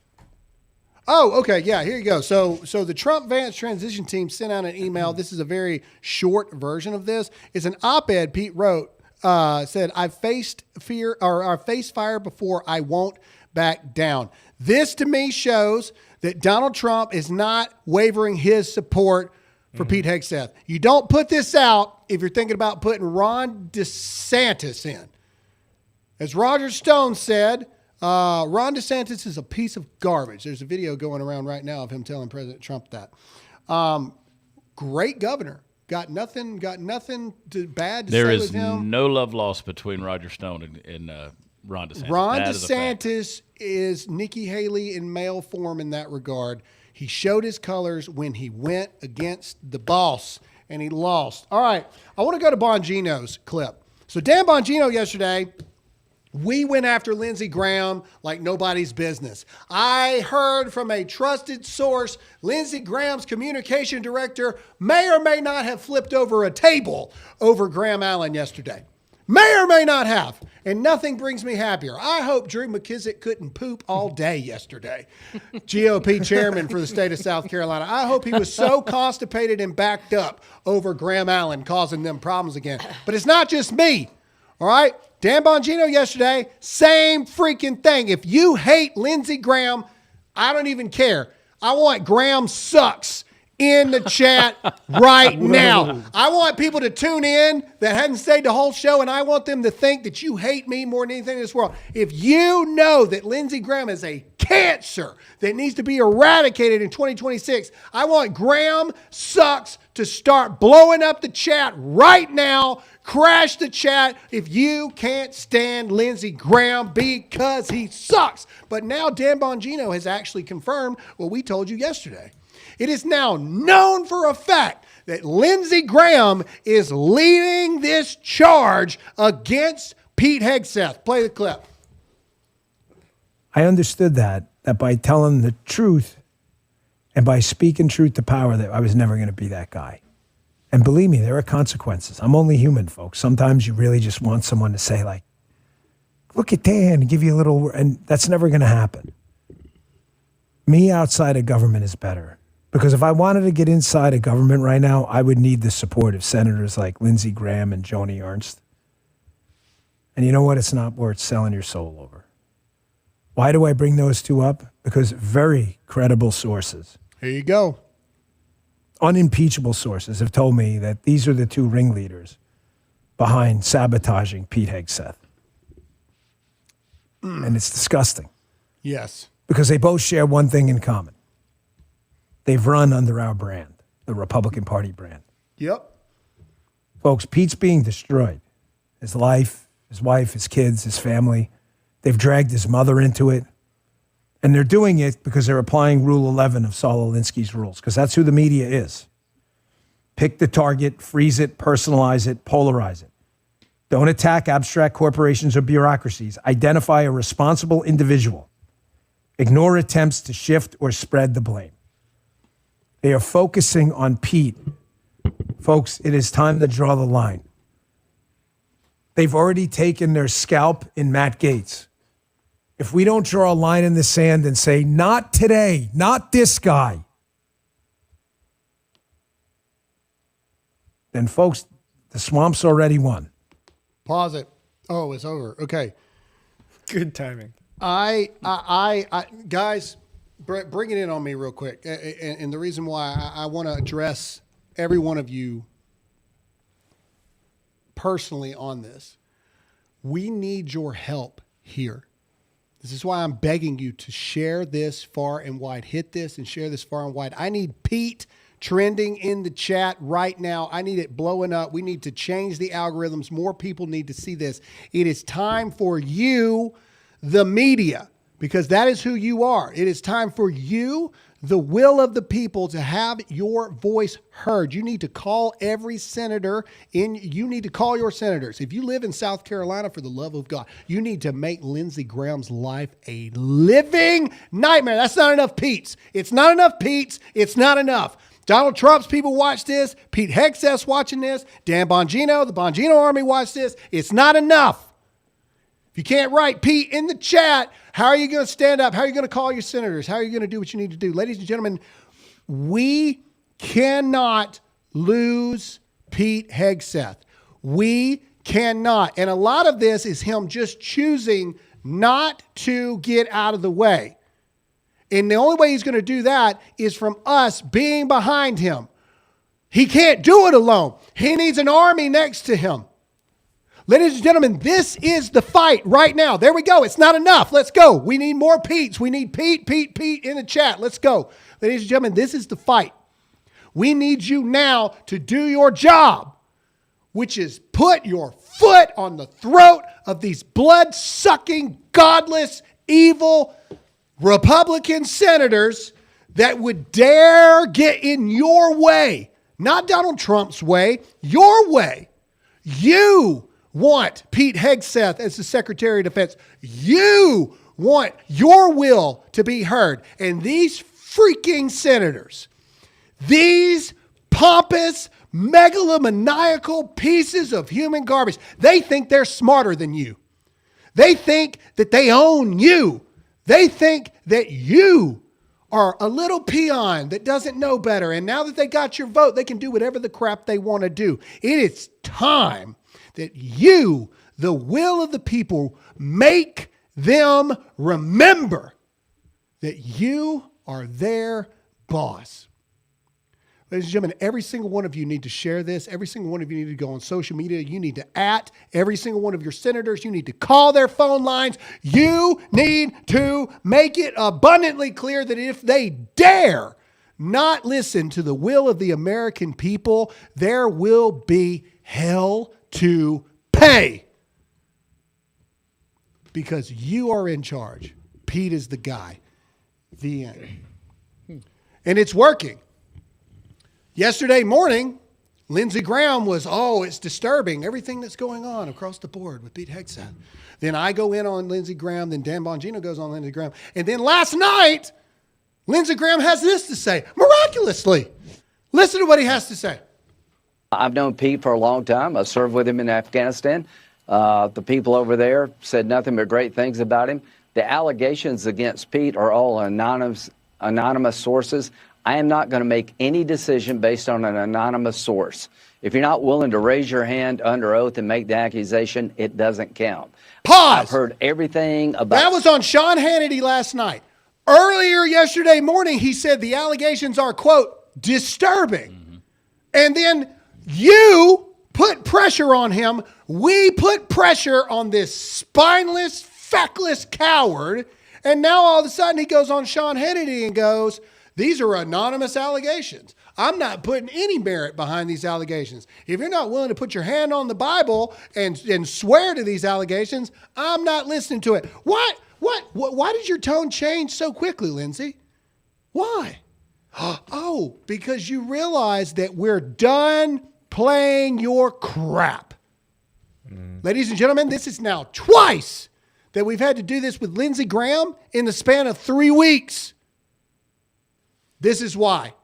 Oh, okay. Yeah, here you go. So the Trump-Vance transition team sent out an email. This is a very short version of this. It's an op-ed Pete wrote. Said, I've faced fire before. I won't back down. This to me shows that Donald Trump is not wavering his support for Pete Hegseth. You don't put this out if you're thinking about putting Ron DeSantis in. As Roger Stone said, Ron DeSantis is a piece of garbage. There's a video going around right now of him telling President Trump that. Great governor. Got nothing bad to say with him. There is no love lost between Roger Stone and Ron DeSantis. Ron DeSantis is Nikki Haley in male form in that regard. He showed his colors when he went against the boss, and he lost. All right, I want to go to Bongino's clip. So Dan Bongino yesterday We went after Lindsey Graham like nobody's business. I heard from a trusted source, Lindsey Graham's communication director may or may not have flipped over a table over Graham Allen yesterday. May or may not have. And nothing brings me happier. I hope Drew McKissick couldn't poop all day yesterday. GOP chairman for the state of South Carolina. I hope he was so constipated and backed up over Graham Allen causing them problems again. But it's not just me. All right? Dan Bongino yesterday, same freaking thing. If you hate Lindsey Graham, I don't even care. I want Graham sucks in the chat right now. I want people to tune in that hadn't stayed the whole show, and I want them to think that you hate me more than anything in this world. If you know that Lindsey Graham is a cancer that needs to be eradicated in 2026, I want Graham sucks to start blowing up the chat right now. Crash the chat if you can't stand Lindsey Graham because he sucks. But now Dan Bongino has actually confirmed what we told you yesterday. It is now known for a fact that Lindsey Graham is leading this charge against Pete Hegseth. Play the clip. I understood that by telling the truth and by speaking truth to power, that I was never going to be that guy. And believe me, there are consequences. I'm only human, folks. Sometimes you really just want someone to say, like, look at Dan and give you a little, and that's never going to happen. Me outside of government is better. Because if I wanted to get inside of government right now, I would need the support of senators like Lindsey Graham and Joni Ernst. And you know what? It's not worth selling your soul over. Why do I bring those two up? Because very credible sources, Here you go. unimpeachable sources, have told me that these are the two ringleaders behind sabotaging Pete Hegseth. And it's disgusting. Yes. Because they both share one thing in common. They've run under our brand, the Republican Party brand. Yep. Folks, Pete's being destroyed. His life, his wife, his kids, his family. They've dragged his mother into it. And they're doing it because they're applying Rule 11 of Saul Alinsky's rules, because that's who the media is. Pick the target, freeze it, personalize it, polarize it. Don't attack abstract corporations or bureaucracies. Identify a responsible individual. Ignore attempts to shift or spread the blame. They are focusing on Pete. Folks, it is time to draw the line. They've already taken their scalp in Matt Gaetz. If we don't draw a line in the sand and say, not today, not this guy, then folks, the swamp's already won. Pause it. Oh, it's over. Okay. Good timing. I guys, bring it in on me real quick. And the reason why I want to address every one of you personally on this. We need your help here. This is why I'm begging you to share this far and wide. Hit this and share this far and wide. I need Pete trending in the chat right now. I need it blowing up. We need to change the algorithms. More people need to see this. It is time for you, the media, because that is who you are. It is time for you, the will of the people, to have your voice heard. You need to call every senator you need to call your senators. If you live in South Carolina, for the love of God, you need to make Lindsey Graham's life a living nightmare. That's not enough Pete's. It's not enough Pete's. It's not enough. Donald Trump's people watch this. Pete Hegseth's watching this. Dan Bongino, the Bongino Army watch this. It's not enough. If you can't write Pete in the chat, how are you going to stand up? How are you going to call your senators? How are you going to do what you need to do? Ladies and gentlemen, we cannot lose Pete Hegseth. We cannot. And a lot of this is him just choosing not to get out of the way. And the only way he's going to do that is from us being behind him. He can't do it alone. He needs an army next to him. Ladies and gentlemen, this is the fight right now. There we go. It's not enough. Let's go. We need more Pete's. We need Pete in the chat. Let's go. Ladies and gentlemen, this is the fight. We need you now to do your job, which is put your foot on the throat of these blood-sucking, godless, evil Republican senators that would dare get in your way. Not Donald Trump's way, your way. You want Pete Hegseth as the Secretary of Defense. You want your will to be heard. And these freaking senators, these pompous, megalomaniacal pieces of human garbage, they think they're smarter than you. They think that they own you. They think that you are a little peon that doesn't know better. And now that they got your vote, they can do whatever the crap they want to do. It is time that you, the will of the people, make them remember that you are their boss. Ladies and gentlemen, every single one of you need to share this. Every single one of you need to go on social media. You need to every single one of your senators. You need to call their phone lines. You need to make it abundantly clear that if they dare not listen to the will of the American people, there will be hell to pay. Because you are in charge. Pete is the guy. The end. And it's working. Yesterday morning, Lindsey Graham was, it's disturbing, everything that's going on across the board with Pete Hegseth. Then I go in on Lindsey Graham, then Dan Bongino goes on Lindsey Graham. And then last night, Lindsey Graham has this to say, miraculously. Listen to what he has to say. I've known Pete for a long time. I served with him in Afghanistan. The people over there said nothing but great things about him. The allegations against Pete are all anonymous sources. I am not going to make any decision based on an anonymous source. If you're not willing to raise your hand under oath and make the accusation, it doesn't count. Pause. I've heard everything about... That was on Sean Hannity last night. Earlier yesterday morning, he said the allegations are, quote, disturbing. Mm-hmm. And then you put pressure on him. We put pressure on this spineless, feckless coward. And now all of a sudden he goes on Sean Hannity and goes... These are anonymous allegations. I'm not putting any merit behind these allegations. If you're not willing to put your hand on the Bible and swear to these allegations, I'm not listening to it. Why did your tone change so quickly, Lindsey? Why? Oh, because you realize that we're done playing your crap. Ladies and gentlemen, this is now twice that we've had to do this with Lindsey Graham in the span of 3 weeks. This is why.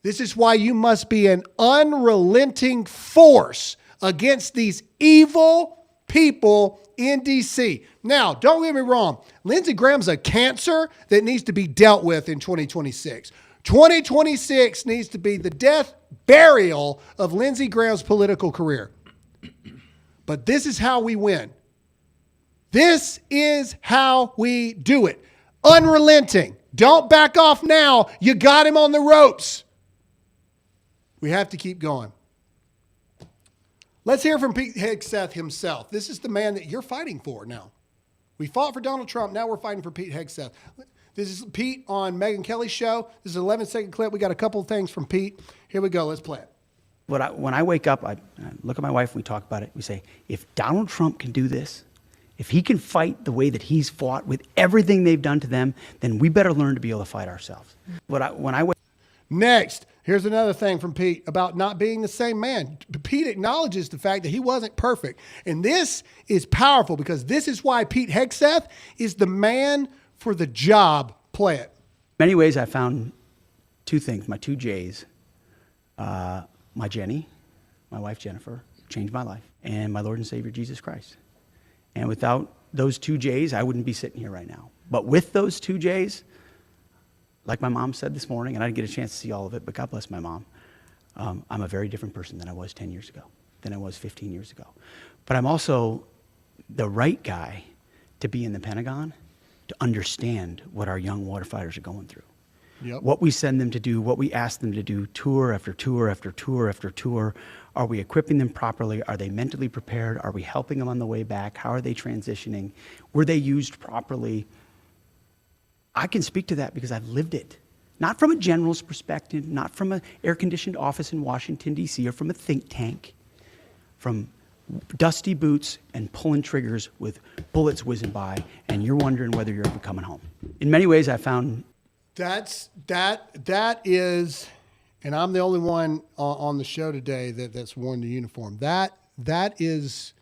This is why you must be an unrelenting force against these evil people in D.C. Now, don't get me wrong. Lindsey Graham's a cancer that needs to be dealt with in 2026. 2026 needs to be the death burial of Lindsey Graham's political career. But this is how we win. This is how we do it. Unrelenting. Don't back off now. You got him on the ropes. We have to keep going. Let's hear from Pete Hegseth himself. This is the man that you're fighting for now. We fought for Donald Trump. Now we're fighting for Pete Hegseth. This is Pete on Megyn Kelly's show. This is an 11-second clip. We got a couple of things from Pete. Here we go. Let's play it. When I wake up, I look at my wife and we talk about it. We say, if Donald Trump can do this, if he can fight the way that he's fought with everything they've done to them, then we better learn to be able to fight ourselves. Next, here's another thing from Pete about not being the same man. Pete acknowledges the fact that he wasn't perfect. And this is powerful because this is why Pete Hegseth is the man for the job. Play it. In many ways, I found two things. My two J's. My Jenny, my wife Jennifer, changed my life. And my Lord and Savior, Jesus Christ. And without those two J's, I wouldn't be sitting here right now. But with those two J's, like my mom said this morning, and I didn't get a chance to see all of it, but God bless my mom, I'm a very different person than I was 10 years ago, than I was 15 years ago. But I'm also the right guy to be in the Pentagon to understand what our young water fighters are going through. Yep. What we send them to do, what we ask them to do, tour after tour after tour after tour. Are we equipping them properly? Are they mentally prepared? Are we helping them on the way back? How are they transitioning? Were they used properly? I can speak to that because I've lived it. Not from a general's perspective, not from an air-conditioned office in Washington, D.C., or from a think tank, from dusty boots and pulling triggers with bullets whizzing by, and you're wondering whether you're ever coming home. In many ways, I found... That is, and I'm the only one on the show today that's worn the uniform. That is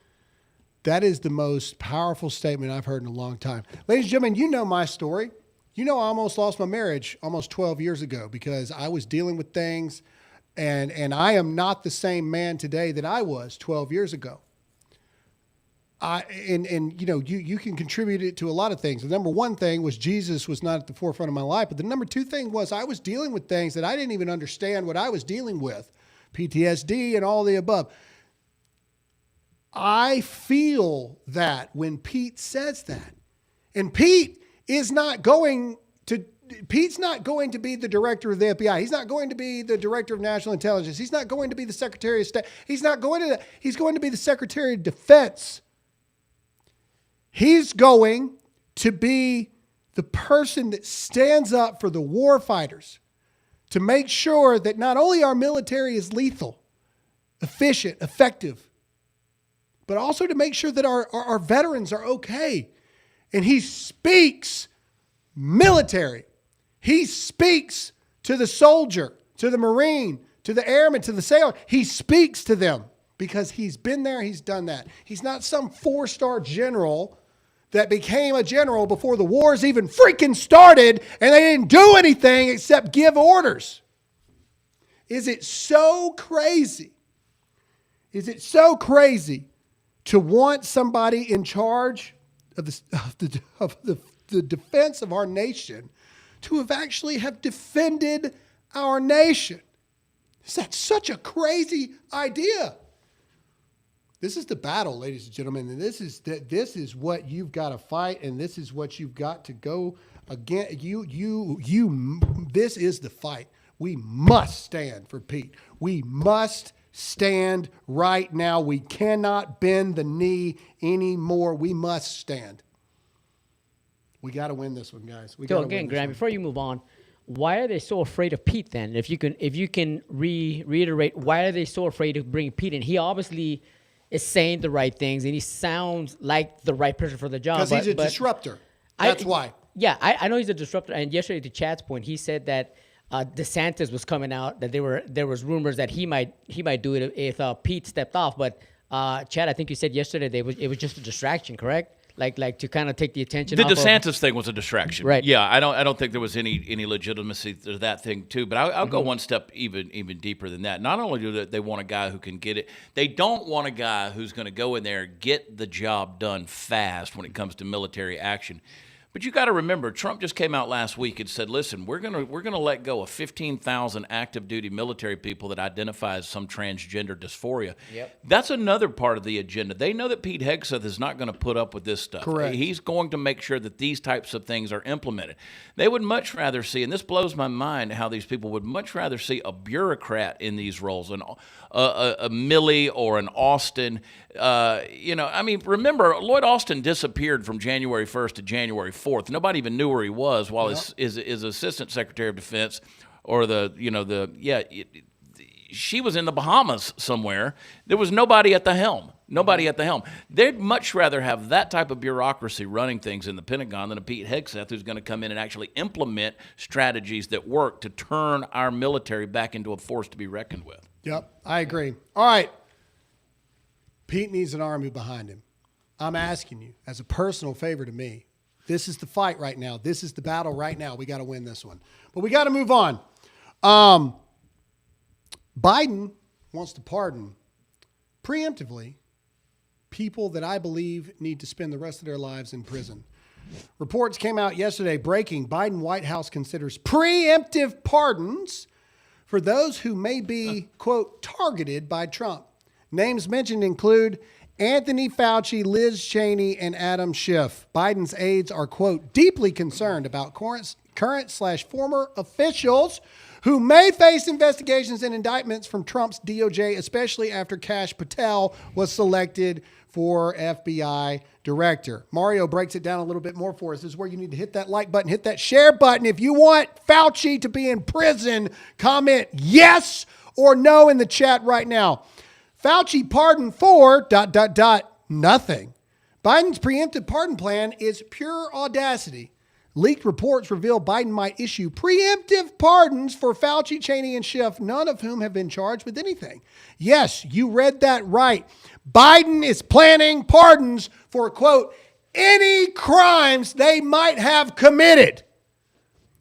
That is the most powerful statement I've heard in a long time. Ladies and gentlemen, you know my story. You know I almost lost my marriage almost 12 years ago because I was dealing with things, and I am not the same man today that I was 12 years ago. You can contribute it to a lot of things. The number one thing was Jesus was not at the forefront of my life, but the number two thing was I was dealing with things that I didn't even understand what I was dealing with, PTSD and all the above. I feel that when Pete says that, and Pete's not going to be the director of the FBI. He's not going to be the director of national intelligence. He's not going to be the Secretary of State. He's going to be the Secretary of Defense. He's going to be the person that stands up for the war fighters to make sure that not only our military is lethal, efficient, effective, but also to make sure that our veterans are okay. And he speaks military. He speaks to the soldier, to the Marine, to the airman, to the sailor. He speaks to them because he's been there, he's done that. He's not some 4-star general that became a general before the wars even freaking started and they didn't do anything except give orders. Is it so crazy? Is it so crazy to want somebody in charge of the defense of our nation to have actually have defended our nation? Is that such a crazy idea? This is the battle, ladies and gentlemen, and this is what you've got to fight, and this is what you've got to go again. This is the fight. We must stand for Pete. We must stand right now. We cannot bend the knee anymore. We must stand. We got to win this one, guys. So again, Graham, before you move on, why are they so afraid of Pete then? If you can reiterate, why are they so afraid of bringing Pete in? He obviously is saying the right things, and he sounds like the right person for the job. Because he's a disruptor. That's why. Yeah, I know he's a disruptor. And yesterday, to Chad's point, he said that DeSantis was coming out, that there was rumors that he might do it if Pete stepped off. But Chad, I think you said yesterday that it was just a distraction, correct? Like to kind of take the attention. The off DeSantis thing was a distraction, right? Yeah, I don't think there was any legitimacy to that thing too. But I'll go one step even deeper than that. Not only do they want a guy who can get it, they don't want a guy who's going to go in there, get the job done fast when it comes to military action. But you got to remember, Trump just came out last week and said, "Listen, we're gonna let go of 15,000 active duty military people that identify as some transgender dysphoria." Yep. That's another part of the agenda. They know that Pete Hegseth is not going to put up with this stuff. Correct. He's going to make sure that these types of things are implemented. They would much rather see, and this blows my mind, how these people would much rather see a bureaucrat in these roles, a Milley or an Austin. Remember, Lloyd Austin disappeared from January 1st to January 4th. Nobody even knew where he was while his Assistant Secretary of Defense she was in the Bahamas somewhere. There was nobody at the helm. They'd much rather have that type of bureaucracy running things in the Pentagon than a Pete Hegseth who's going to come in and actually implement strategies that work to turn our military back into a force to be reckoned with. Yep, I agree. All right. Pete needs an army behind him. I'm asking you, as a personal favor to me, this is the fight right now. This is the battle right now. We got to win this one. But we got to move on. Biden wants to pardon preemptively people that I believe need to spend the rest of their lives in prison. Reports came out yesterday breaking Biden White House considers preemptive pardons for those who may be, quote, targeted by Trump. Names mentioned include Anthony Fauci, Liz Cheney, and Adam Schiff. Biden's aides are, quote, deeply concerned about current/former officials who may face investigations and indictments from Trump's DOJ, especially after Kash Patel was selected for FBI director. Mario breaks it down a little bit more for us. This is where you need to hit that like button, hit that share button. If you want Fauci to be in prison, comment yes or no in the chat right now. Fauci pardon for ... nothing. Biden's preemptive pardon plan is pure audacity. Leaked reports reveal Biden might issue preemptive pardons for Fauci, Cheney, and Schiff, none of whom have been charged with anything. Yes, you read that right. Biden is planning pardons for, quote, any crimes they might have committed.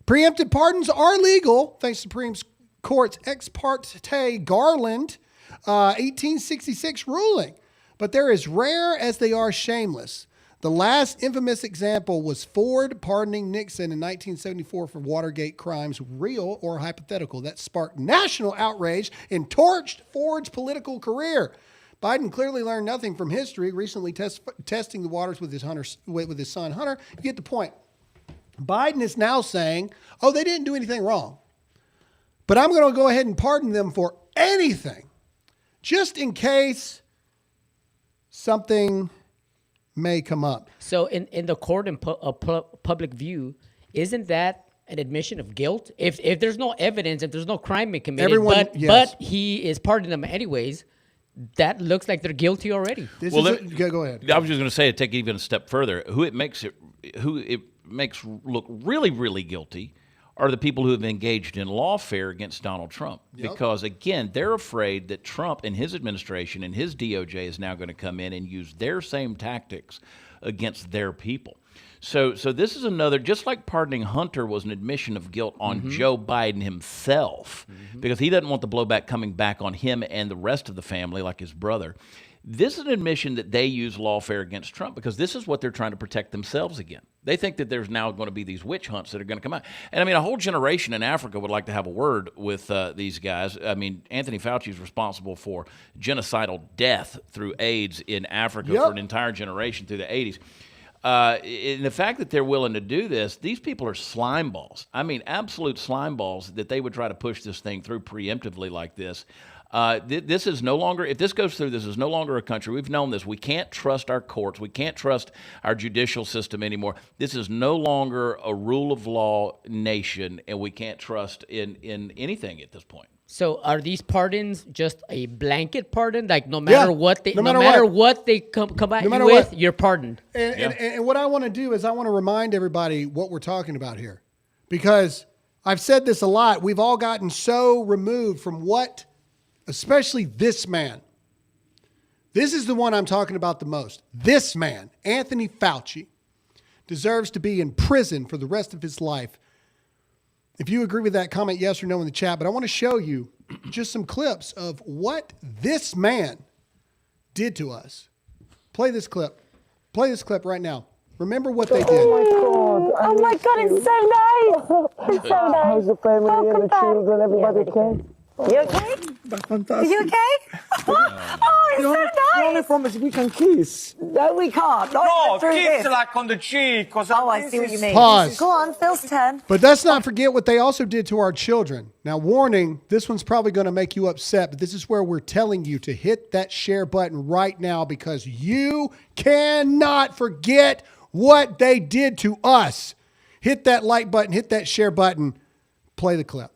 Preemptive pardons are legal, thanks to Supreme Court's ex parte Garland 1866 ruling, but they're as rare as they are shameless. The last infamous example was Ford pardoning Nixon in 1974 for Watergate crimes, real or hypothetical. That sparked national outrage and torched Ford's political career. Biden clearly learned nothing from history, recently testing the waters with his son Hunter. You get the point. Biden is now saying, oh, they didn't do anything wrong, but I'm going to go ahead and pardon them for anything, just in case something may come up. So in the court and public view, isn't that an admission of guilt? If there's no evidence, if there's no crime being committed, but he is pardoning them anyways, that looks like they're guilty already. Go ahead. I was just going to say, to take it even a step further, who it makes look really, really guilty are the people who have engaged in lawfare against Donald Trump. Yep. Because, again, they're afraid that Trump and his administration and his DOJ is now going to come in and use their same tactics against their people. So this is another, just like pardoning Hunter was an admission of guilt on Joe Biden himself, because he doesn't want the blowback coming back on him and the rest of the family, like his brother. This is an admission that they use lawfare against Trump because this is what they're trying to protect themselves against. They think that there's now going to be these witch hunts that are going to come out. And, I mean, a whole generation in Africa would like to have a word with these guys. I mean, Anthony Fauci is responsible for genocidal death through AIDS in Africa for an entire generation through the 80s. And the fact that they're willing to do this, these people are slime balls. I mean, absolute slime balls that they would try to push this thing through preemptively like this. This is no longer, if this goes through, this is no longer a country. We've known this. We can't trust our courts. We can't trust our judicial system anymore. This is no longer a rule of law nation, and we can't trust in anything at this point. So are these pardons just a blanket pardon? Like no matter what they come at you with, you're pardoned. And what I want to do is I want to remind everybody what we're talking about here. Because I've said this a lot. We've all gotten so removed from what, especially this man. This is the one I'm talking about the most. This man, Anthony Fauci, deserves to be in prison for the rest of his life. If you agree with that, comment yes or no in the chat. But I want to show you just some clips of what this man did to us. Play this clip. Play this clip right now. Remember what they did. Oh my God, it's so nice. It's so nice. How's the family and the children? Everybody okay? You okay? That's fantastic. Are you okay? Oh, it's so nice. The only problem is we can kiss. No, we can't. No, kiss like on the cheek. Oh, I see what you mean. Pause. Go on, Phil's turn. But let's not forget what they also did to our children. Now, warning, this one's probably going to make you upset, but this is where we're telling you to hit that share button right now because you cannot forget what they did to us. Hit that like button, hit that share button, play the clip.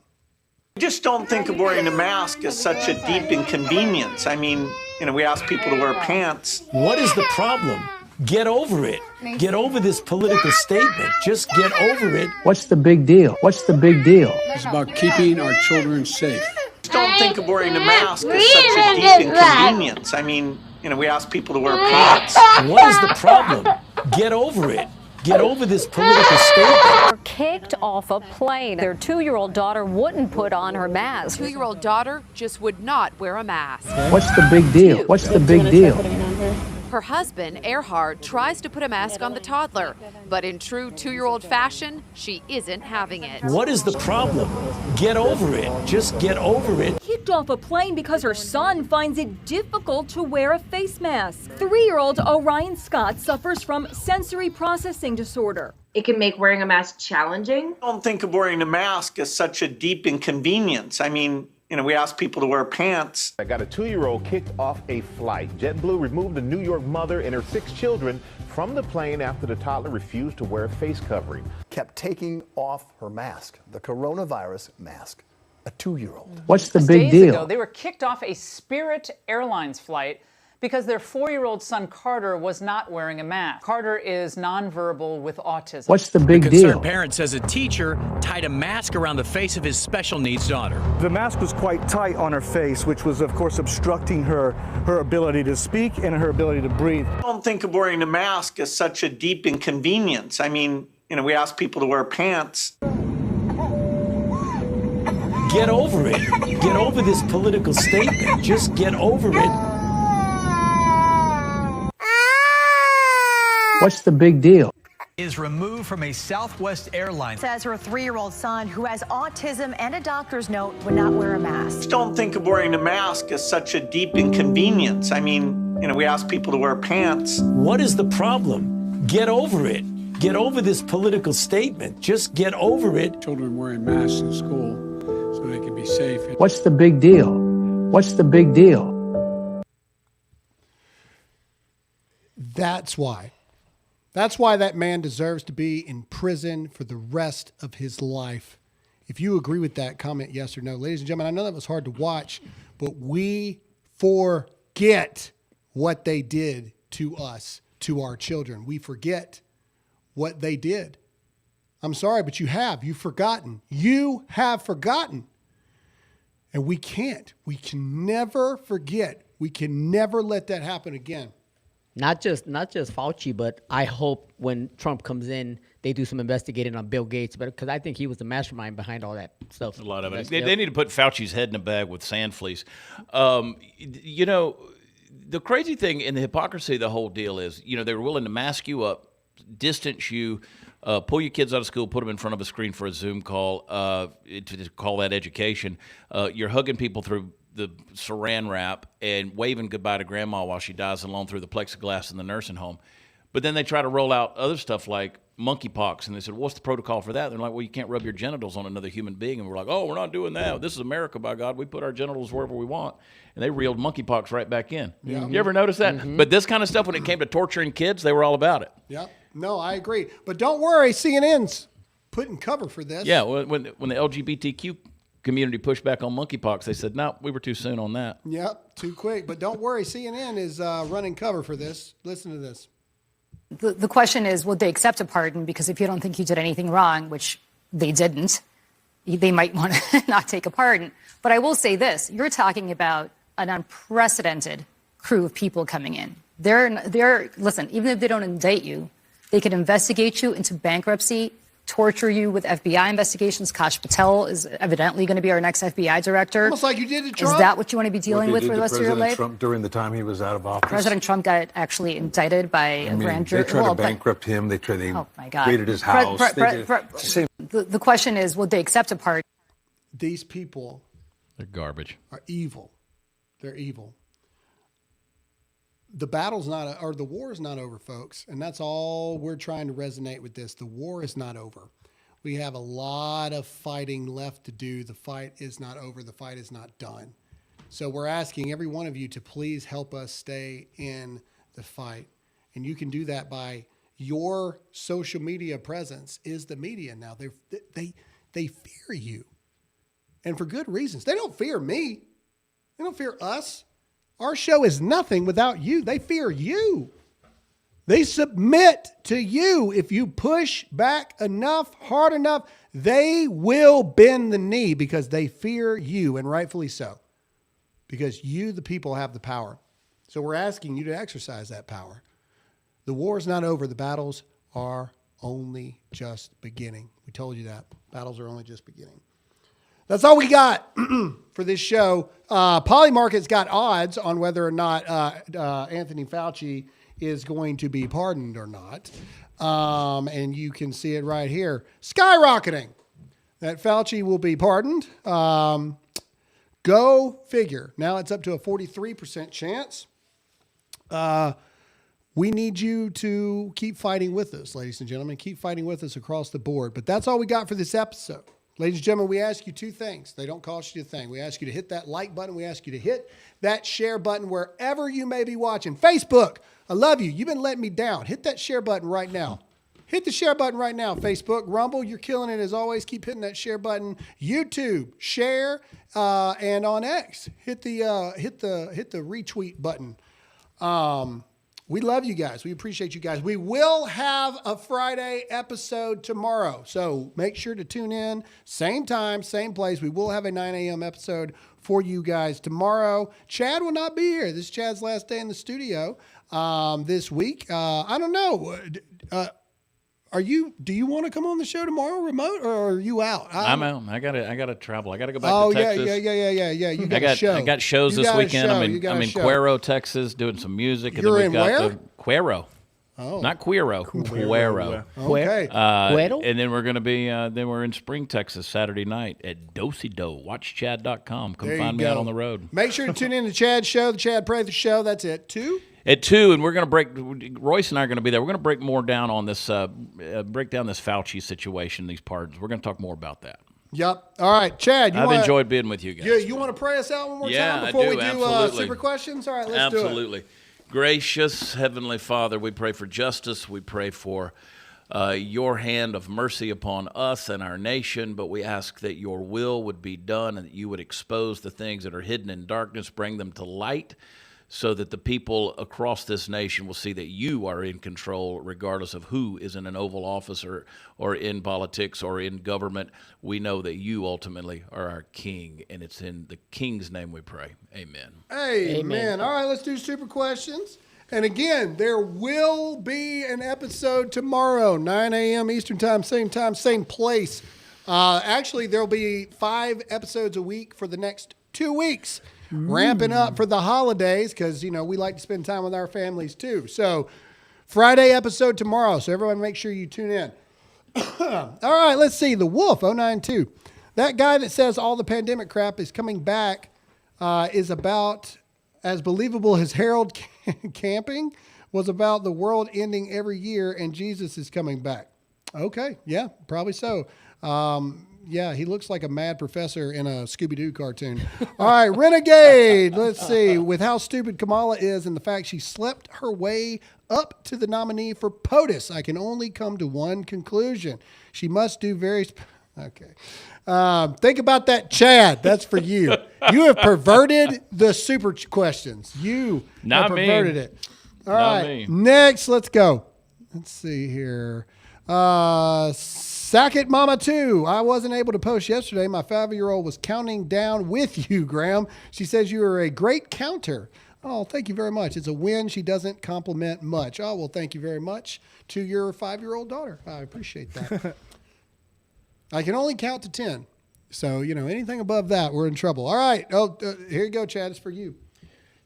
I just don't think of wearing a mask as such a deep inconvenience. I mean, we ask people to wear pants. What is the problem? Get over it. Get over this political statement. Just get over it. What's the big deal? What's the big deal? It's about keeping our children safe. I just don't think of wearing a mask as such a deep inconvenience. I mean, we ask people to wear pants. What is the problem? Get over it. Get over this political statement. Were kicked off a plane. Their 2-year-old daughter wouldn't put on her mask. 2-year-old daughter just would not wear a mask. What's the big deal? What's the big deal? Her husband, Erhard, tries to put a mask on the toddler, but in true 2-year-old fashion, she isn't having it. What is the problem? Get over it. Just get over it. Kicked off a plane because her son finds it difficult to wear a face mask. 3-year-old Orion Scott suffers from sensory processing disorder. It can make wearing a mask challenging. I don't think of wearing a mask as such a deep inconvenience. I mean, we ask people to wear pants. I got a 2-year-old kicked off a flight. JetBlue removed a New York mother and her 6 children from the plane after the toddler refused to wear a face covering. Kept taking off her mask, the coronavirus mask. A 2-year-old. What's the big deal? Ago, they were kicked off a Spirit Airlines flight because their 4-year-old son Carter was not wearing a mask. Carter is nonverbal with autism. What's the big The concerned deal? parent says a teacher tied a mask around the face of his special needs daughter. The mask was quite tight on her face, which was, of course, obstructing her ability to speak and her ability to breathe. I don't think of wearing a mask as such a deep inconvenience. I mean, we ask people to wear pants. Get over it. Get over this political statement. Just get over it. What's the big deal? Is removed from a Southwest airline. Says her 3-year-old son, who has autism and a doctor's note, would not wear a mask. I don't think of wearing a mask as such a deep inconvenience. I mean, we ask people to wear pants. What is the problem? Get over it. Get over this political statement. Just get over it. Children wearing masks in school so they can be safe. What's the big deal? What's the big deal? That's why. That's why that man deserves to be in prison for the rest of his life. If you agree with that, comment yes or no. Ladies and gentlemen, I know that was hard to watch, but we forget what they did to us, to our children. We forget what they did. I'm sorry, but you have. You've forgotten. You have forgotten. And we can't. We can never forget. We can never let that happen again. Not just Fauci, but I hope when Trump comes in, they do some investigating on Bill Gates, but because I think he was the mastermind behind all that stuff. A lot of it. They need to put Fauci's head in a bag with sand fleas. The crazy thing in the hypocrisy of the whole deal is, they were willing to mask you up, distance you, pull your kids out of school, put them in front of a screen for a Zoom call, to call that education. You're hugging people through the saran wrap and waving goodbye to grandma while she dies alone through the plexiglass in the nursing home. But then they try to roll out other stuff like monkeypox, and they said, what's the protocol for that? They're like, well, you can't rub your genitals on another human being. And we're like, oh, we're not doing that. This is America, by God. We put our genitals wherever we want. And they reeled monkeypox right back in. Yeah. You ever notice that? Mm-hmm. But this kind of stuff, when it came to torturing kids, they were all about it. Yep. No, I agree. But don't worry, CNN's putting cover for this. Yeah, when the LGBTQ community pushed back on monkeypox, they said, no, we were too soon on that. Yep, too quick. But don't worry, CNN is running cover for this. Listen to this. The question is, would they accept a pardon? Because if you don't think you did anything wrong, which they didn't, they might want to not take a pardon. But I will say this. You're talking about an unprecedented crew of people coming in. Listen, even if they don't indict you, they could investigate you into bankruptcy, torture you with FBI investigations. Kash Patel is evidently going to be our next FBI director. Almost like you did to Trump. Is that what you want to be dealing with for the rest of your life? Trump during the time he was out of office. President Trump got actually indicted by a grand jury. They tried to bankrupt him. They raided his house. The question is, would they accept a pardon? These people, they're garbage. Are evil. They're evil. The battle's not, or the war is not over, folks. And that's all we're trying to resonate with this. The war is not over. We have a lot of fighting left to do. The fight is not over. The fight is not done. So we're asking every one of you to please help us stay in the fight. And you can do that by your social media presence is the media now. They fear you. And for good reasons. They don't fear me. They don't fear us. Our show is nothing without you. They fear you. They submit to you. If you push back enough, hard enough, they will bend the knee because they fear you, and rightfully so. Because you, the people, have the power. So we're asking you to exercise that power. The war is not over. The battles are only just beginning. We told you that. Battles are only just beginning. That's all we got for this show. Polymarket's got odds on whether or not Anthony Fauci is going to be pardoned or not. And you can see it right here. Skyrocketing that Fauci will be pardoned. Go figure. Now it's up to a 43% chance. We need you to keep fighting with us, ladies and gentlemen. Keep fighting with us across the board. But that's all we got for this episode. Ladies and gentlemen, we ask you two things. They don't cost you a thing. We ask you to hit that like button. We ask you to hit that share button wherever you may be watching. Facebook, I love you. You've been letting me down. Hit that share button right now. Hit the share button right now, Facebook. Rumble, you're killing it as always. Keep hitting that share button. YouTube, share, and on X, hit the retweet button. We love you guys. We appreciate you guys. We will have a Friday episode tomorrow. So make sure to tune in. Same time, same place. We will have a 9 a.m. episode for you guys tomorrow. Chad will not be here. This is Chad's last day in the studio this week. I don't know. Do you want to come on the show tomorrow remote, or are you out? I'm out. I gotta travel. I gotta go back to Texas. Yeah. You got a show. I got shows this weekend. I'm in Cuero, Texas, doing some music. And You're then in where? Cuero. Oh, not Cuero. Cuero. Okay. And then we're gonna be. Then we're in Spring, Texas, Saturday night at Do-si-Do. WatchChad.com. Come find me out on the road. Make sure to tune in to Chad's show, the Chad Prather Show. That's at 2. At 2, and we're going to break. Royce and I are going to be there. We're going to break more down on this. Break down this Fauci situation, these pardons. We're going to talk more about that. Yep. All right, Chad. I've enjoyed being with you guys. Yeah. You want to pray us out one more time before we do super questions? All right, let's do it. Absolutely. Gracious Heavenly Father, we pray for justice. We pray for your hand of mercy upon us and our nation, but we ask that your will would be done and that you would expose the things that are hidden in darkness, bring them to light, so that the people across this nation will see that you are in control, regardless of who is in an Oval Office or in politics or in government. We know that you ultimately are our King, and it's in the King's name we pray. Amen. Amen. All right, let's do super questions. And again, there will be an episode tomorrow, 9 a.m. Eastern time, same place. Actually, there will be 5 episodes a week for the next 2 weeks. Ramping up for the holidays because, we like to spend time with our families too. So Friday episode tomorrow. So everyone make sure you tune in. All right, let's see. The Wolf 092. That guy that says all the pandemic crap is coming back is about as believable as Harold Camping was about the world ending every year and Jesus is coming back. Okay. Yeah, probably so. Yeah, he looks like a mad professor in a Scooby-Doo cartoon. All right, Renegade. Let's see. With how stupid Kamala is and the fact she slept her way up to the nominee for POTUS, I can only come to one conclusion. She must do okay. Think about that, Chad. That's for you. You have perverted the super questions. You have perverted it. All right, next, let's go. Let's see here. Sack it, Mama 2. I wasn't able to post yesterday. My 5-year-old was counting down with you, Graham. She says you are a great counter. Oh, thank you very much. It's a win. She doesn't compliment much. Oh, well, thank you very much to your 5-year-old daughter. I appreciate that. I can only count to 10. So, anything above that, we're in trouble. All right. Oh, here you go, Chad. It's for you.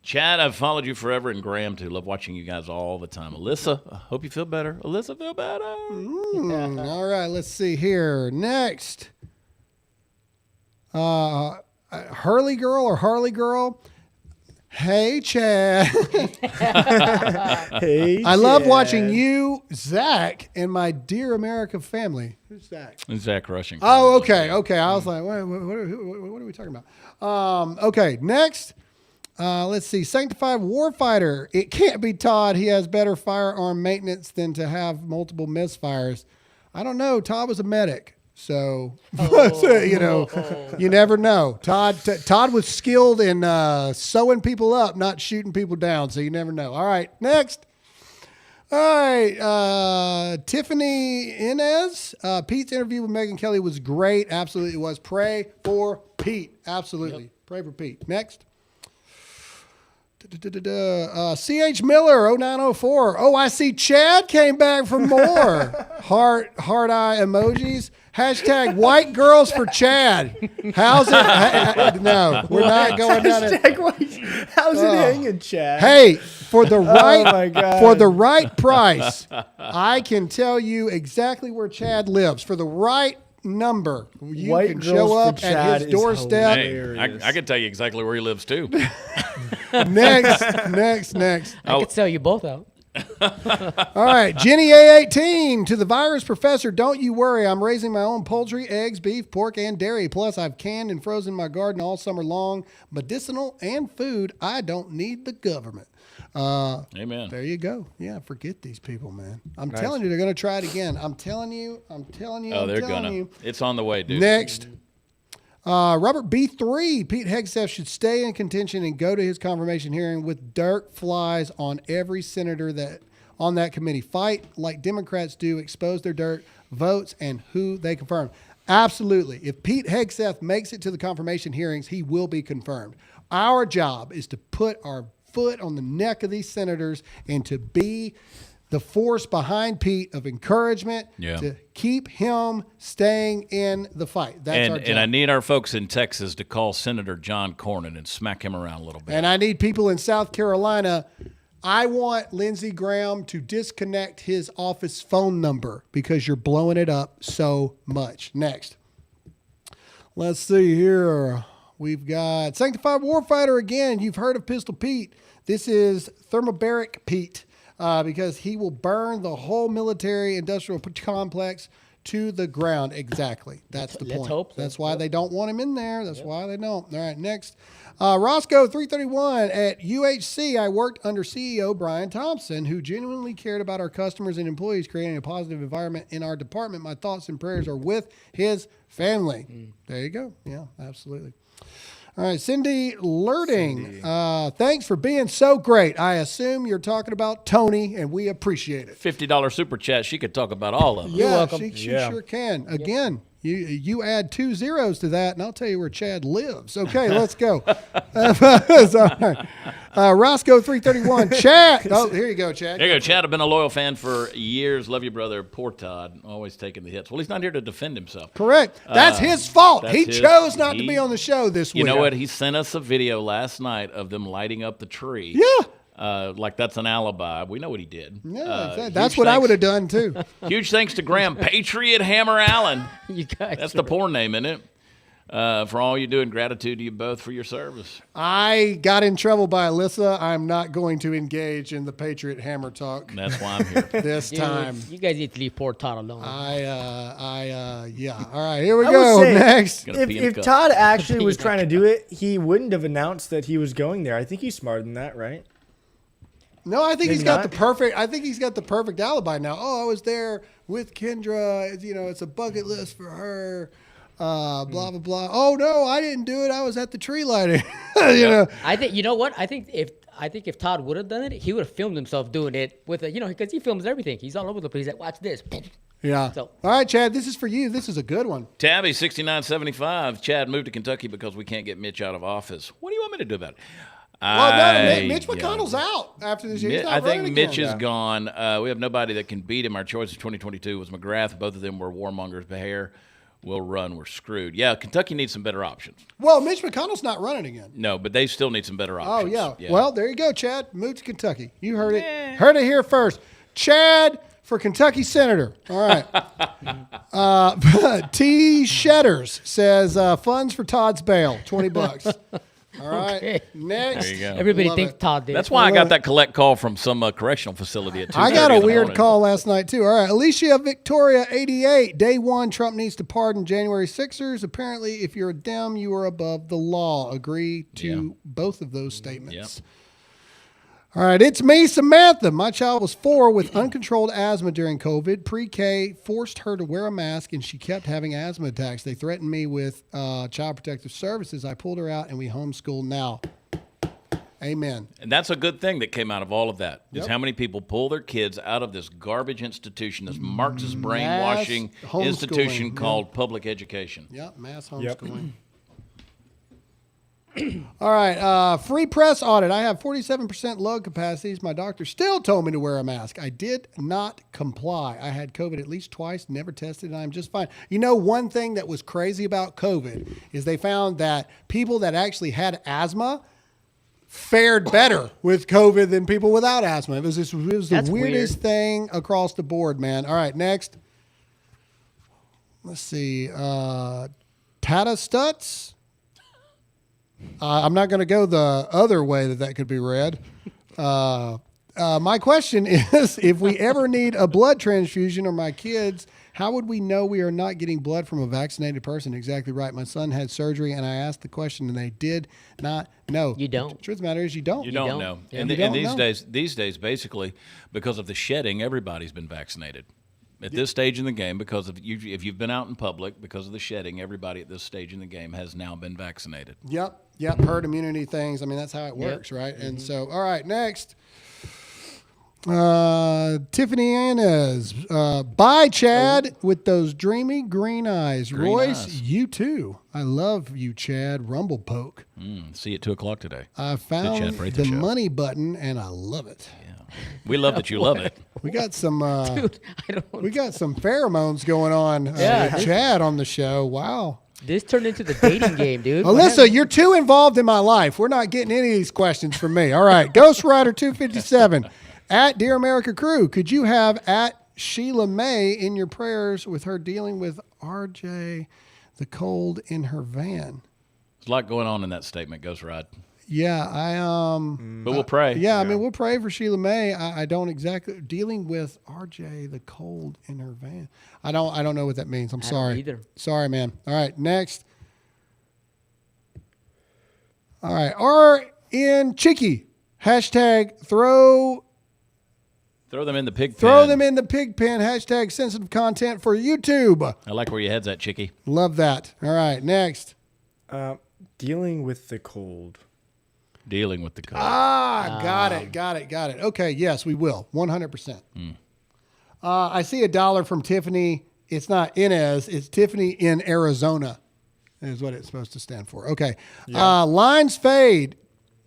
Chad, I've followed you forever, and Graham, too. Love watching you guys all the time. Alyssa, I hope you feel better. Alyssa, feel better. All right, let's see here. Next. Hurley Girl or Harley Girl. Hey, Chad. Hey, I love watching you, Zach, and my dear America family. Who's Zach? Zach Rushing. Oh, okay. I was like, what are we talking about? Okay, next. Let's see. Sanctified Warfighter. It can't be Todd. He has better firearm maintenance than to have multiple misfires. I don't know. Todd was a medic. So, you never know. Todd was skilled in sewing people up, not shooting people down. So you never know. All right. Next. All right. Tiffany Inez. Pete's interview with Megyn Kelly was great. Absolutely was. Pray for Pete. Absolutely. Yep. Pray for Pete. Next. C.H. Miller 0904. Oh, I see Chad came back for more. Heart eye emojis. Hashtag white girls for Chad. How's it? No, we're not going down it. How's it hanging, Chad? Hey, for the right price, I can tell you exactly where Chad lives. For the right number, you can show up at his doorstep. Hey, I can tell you exactly where he lives too. Next. I could sell you both out. All right, Jenny A18 to the virus professor. Don't you worry. I'm raising my own poultry, eggs, beef, pork, and dairy. Plus, I've canned and frozen my garden all summer long. Medicinal and food. I don't need the government. Amen. There you go. Yeah, forget these people, man. I'm telling you, they're going to try it again. I'm telling you. Oh, they're going to. It's on the way, dude. Next. Robert B3, Pete Hegseth should stay in contention and go to his confirmation hearing with dirt flies on every senator that on that committee. Fight like Democrats do, expose their dirt, votes, and who they confirm. Absolutely. If Pete Hegseth makes it to the confirmation hearings, he will be confirmed. Our job is to put our foot on the neck of these senators and to be the force behind Pete of encouragement to keep him staying in the fight. That's our job. And I need our folks in Texas to call Senator John Cornyn and smack him around a little bit. And I need people in South Carolina. I want Lindsey Graham to disconnect his office phone number because you're blowing it up so much. Next. Let's see here. We've got Sanctified Warfighter again. You've heard of Pistol Pete. This is Thermobaric Pete. Because he will burn the whole military industrial complex to the ground. Exactly. That's the point. Let's hope so. That's why they don't want him in there. That's why they don't. All right, next. Roscoe 331. At UHC, I worked under CEO Brian Thompson, who genuinely cared about our customers and employees, creating a positive environment in our department. My thoughts and prayers are with his family. There you go. Yeah, absolutely. All right, Cindy Lerting, thanks for being so great. I assume you're talking about Tony, and we appreciate it. $50 super chat. She could talk about all of them. Yeah, she sure can. Again, you add 2 zeros to that, and I'll tell you where Chad lives. Okay, let's go. All right. Roscoe 331. Chad. Oh, here you go, Chad. Here you go, Chad. I've been a loyal fan for years. Love you, brother. Poor Todd. Always taking the hits. Well, he's not here to defend himself. Correct. That's his fault. He chose not to be on the show this week. You know what? He sent us a video last night of them lighting up the tree. Yeah. Like that's an alibi. We know what he did. Yeah, exactly. That's what I would have done, too. Huge thanks to Graham. Patriot Hammer Allen. You guys That's the porn name, isn't it? For all you do, and gratitude to you both for your service. I got in trouble by Alyssa. I'm not going to engage in the Patriot Hammer talk. That's why I'm here. This time. You guys need to leave poor Todd alone. Yeah. All right, here we go. Next. If Todd actually was trying to do it, he wouldn't have announced that he was going there. I think he's smarter than that, right? No, I think he's got the perfect alibi now. Oh, I was there with Kendra. You know, it's a bucket list for her. Blah blah blah. Oh no, I didn't do it. I was at the tree lighting. know. I think you know what? I think if Todd would have done it, he would have filmed himself doing it with because he films everything. He's all over the place. He's like, watch this. Yeah. So, all right, Chad, this is for you. This is a good one. Tabby 6975. Chad moved to Kentucky because we can't get Mitch out of office. What do you want me to do about it? Well, Mitch McConnell's out after this year. I think Mitch is gone. We have nobody that can beat him. Our choice of 2022 was McGrath. Both of them were warmongers. Behair will run. We're screwed. Yeah, Kentucky needs some better options. Well, Mitch McConnell's not running again. No, but they still need some better options. Oh, yeah. Well, there you go, Chad. Move to Kentucky. You heard it. Heard it here first. Chad for Kentucky Senator. All right. T. Shedders says funds for Todd's bail, $20. All right. Okay. Next. There you go. Everybody thinks Todd did. That's why I got that collect call from some correctional facility at 2:30 I got a weird call last night, too. All right. Alicia Victoria, 88. Day one, Trump needs to pardon January 6ers. Apparently, if you're a Dem, you are above the law. Agree to both of those statements. Yep. All right, it's me, Samantha. My child was 4 with uncontrolled asthma during COVID. Pre-K forced her to wear a mask, and she kept having asthma attacks. They threatened me with Child Protective Services. I pulled her out, and we homeschool now. Amen. And that's a good thing that came out of all of that, is how many people pull their kids out of this garbage institution, this Marxist brainwashing institution called public education. Yep, mass homeschooling. Yep. All right, free press audit. I have 47% lung capacities. My doctor still told me to wear a mask. I did not comply. I had COVID at least twice, never tested, and I'm just fine. You know, one thing that was crazy about COVID is they found that people that actually had asthma fared better with COVID than people without asthma. It was the weirdest thing across the board, man. All right, next. Let's see. Tata Stutz. I'm not going to go the other way that could be read. My question is, if we ever need a blood transfusion or my kids, how would we know we are not getting blood from a vaccinated person? Exactly right. My son had surgery, and I asked the question, and they did not know. You don't. The truth of the matter is you don't. You don't know. Yeah. And these days, basically, because of the shedding, everybody's been vaccinated. At this stage in the game, because if you've been out in public, because of the shedding, everybody at this stage in the game has now been vaccinated. Yep. Herd immunity things. I mean, that's how it works, right? And so, all right, next. Tiffany Anez. Bye, Chad, with those dreamy green eyes. Royce, you too. I love you, Chad. Rumble poke. See you at 2 o'clock today. I found the money button, and I love it. We love that you love it. We got some Dude, we got some pheromones going on with Chad on the show. Wow. This turned into the dating game, dude. Alyssa, you're too involved in my life. We're not getting any of these questions from me. All right. Ghost Rider 257 at Dear America Crew. Could you have at Sheila May in your prayers with her dealing with RJ, the cold in her van? There's a lot going on in that statement, Ghost Ride. Yeah, But we'll pray. Yeah, I mean, we'll pray for Sheila May. I don't exactly dealing with RJ, the cold in her van. I don't know what that means. I'm sorry. Either. Sorry, man. All right, next. All right, RN Chicky hashtag throw them in the pig pen. Throw them in the pig pen. Hashtag sensitive content for YouTube. I like where your head's at, Chicky. Love that. All right, next. Dealing with the cold. Dealing with the cold. Got it. Okay, yes, we will. 100%. I see $1 from Tiffany. It's not Inez. It's Tiffany in Arizona is what it's supposed to stand for. Okay. Yeah. Lines fade.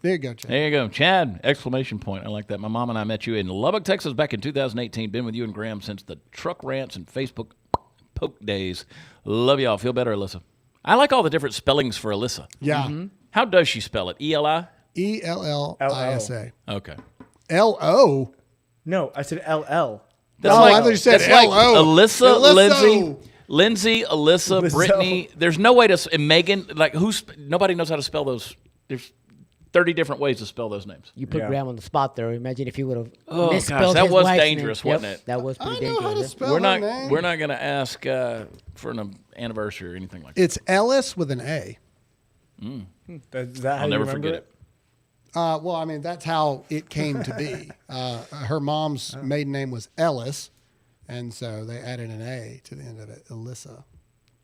There you go, Chad. There you go. Chad, exclamation point. I like that. My mom and I met you in Lubbock, Texas back in 2018. Been with you and Graham since the truck rants and Facebook poke days. Love y'all. Feel better, Alyssa. I like all the different spellings for Alyssa. Yeah. Mm-hmm. How does she spell it? E-L-I? E-L-L-I-S-A. Okay. L-O? No, I said L-L. That's I thought you said L-O. Alyssa, Lindsay, Alyssa, Brittany. There's no way to, and Megan, nobody knows how to spell those. There's 30 different ways to spell those names. You put Graham on the spot there. Imagine if you would have gosh, misspelled that his was wife's dangerous, name. wasn't it? That was pretty I know dangerous. how to spell her name. We're not going to ask for an anniversary or anything like that. It's Ellis with an A. Is that how I'll you never remember forget it. Well, I mean, that's how it came to be. Her mom's maiden name was Ellis, and so they added an A to the end of it, Alyssa.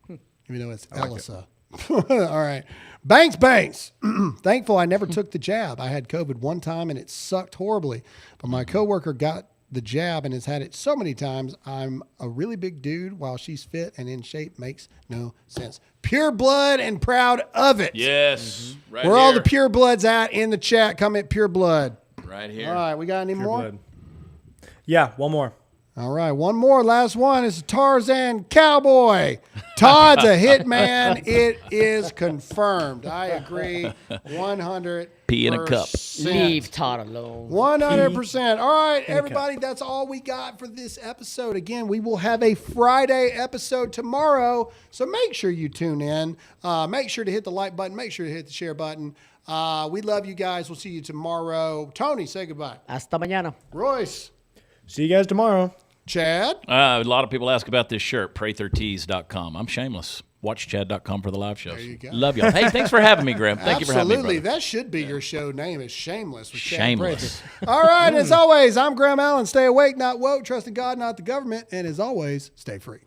Even though it's Elissa. All right. Banks. Thankful I never took the jab. I had COVID one time, and it sucked horribly. But my coworker got the jab and has had it so many times. I'm a really big dude while she's fit and in shape. Makes no sense. Pure blood and proud of it. Yes. Right Where here. all the pure bloods at in the chat? Comment pure blood. Right here. All right. We got any more? Blood. Yeah, one more. All right, one more. Last one is Tarzan Cowboy. Todd's a hitman. It is confirmed. I agree 100%. Pee in a cup. Leave Todd alone. 100%. All right, everybody, that's all we got for this episode. Again, we will have a Friday episode tomorrow, so make sure you tune in. Make sure to hit the like button. Make sure to hit the share button. We love you guys. We'll see you tomorrow. Tony, say goodbye. Hasta mañana. Royce. See you guys tomorrow. Chad? A lot of people ask about this shirt, pray13tees.com. I'm shameless. Watch chad.com for the live shows. There you go. Love y'all. Hey, thanks for having me, Graham. Thank you for having me, Absolutely. brother. That should be your show name is Shameless. With Shameless. Chad Prather. All right, as always, I'm Graham Allen. Stay awake, not woke. Trust in God, not the government. And as always, stay free.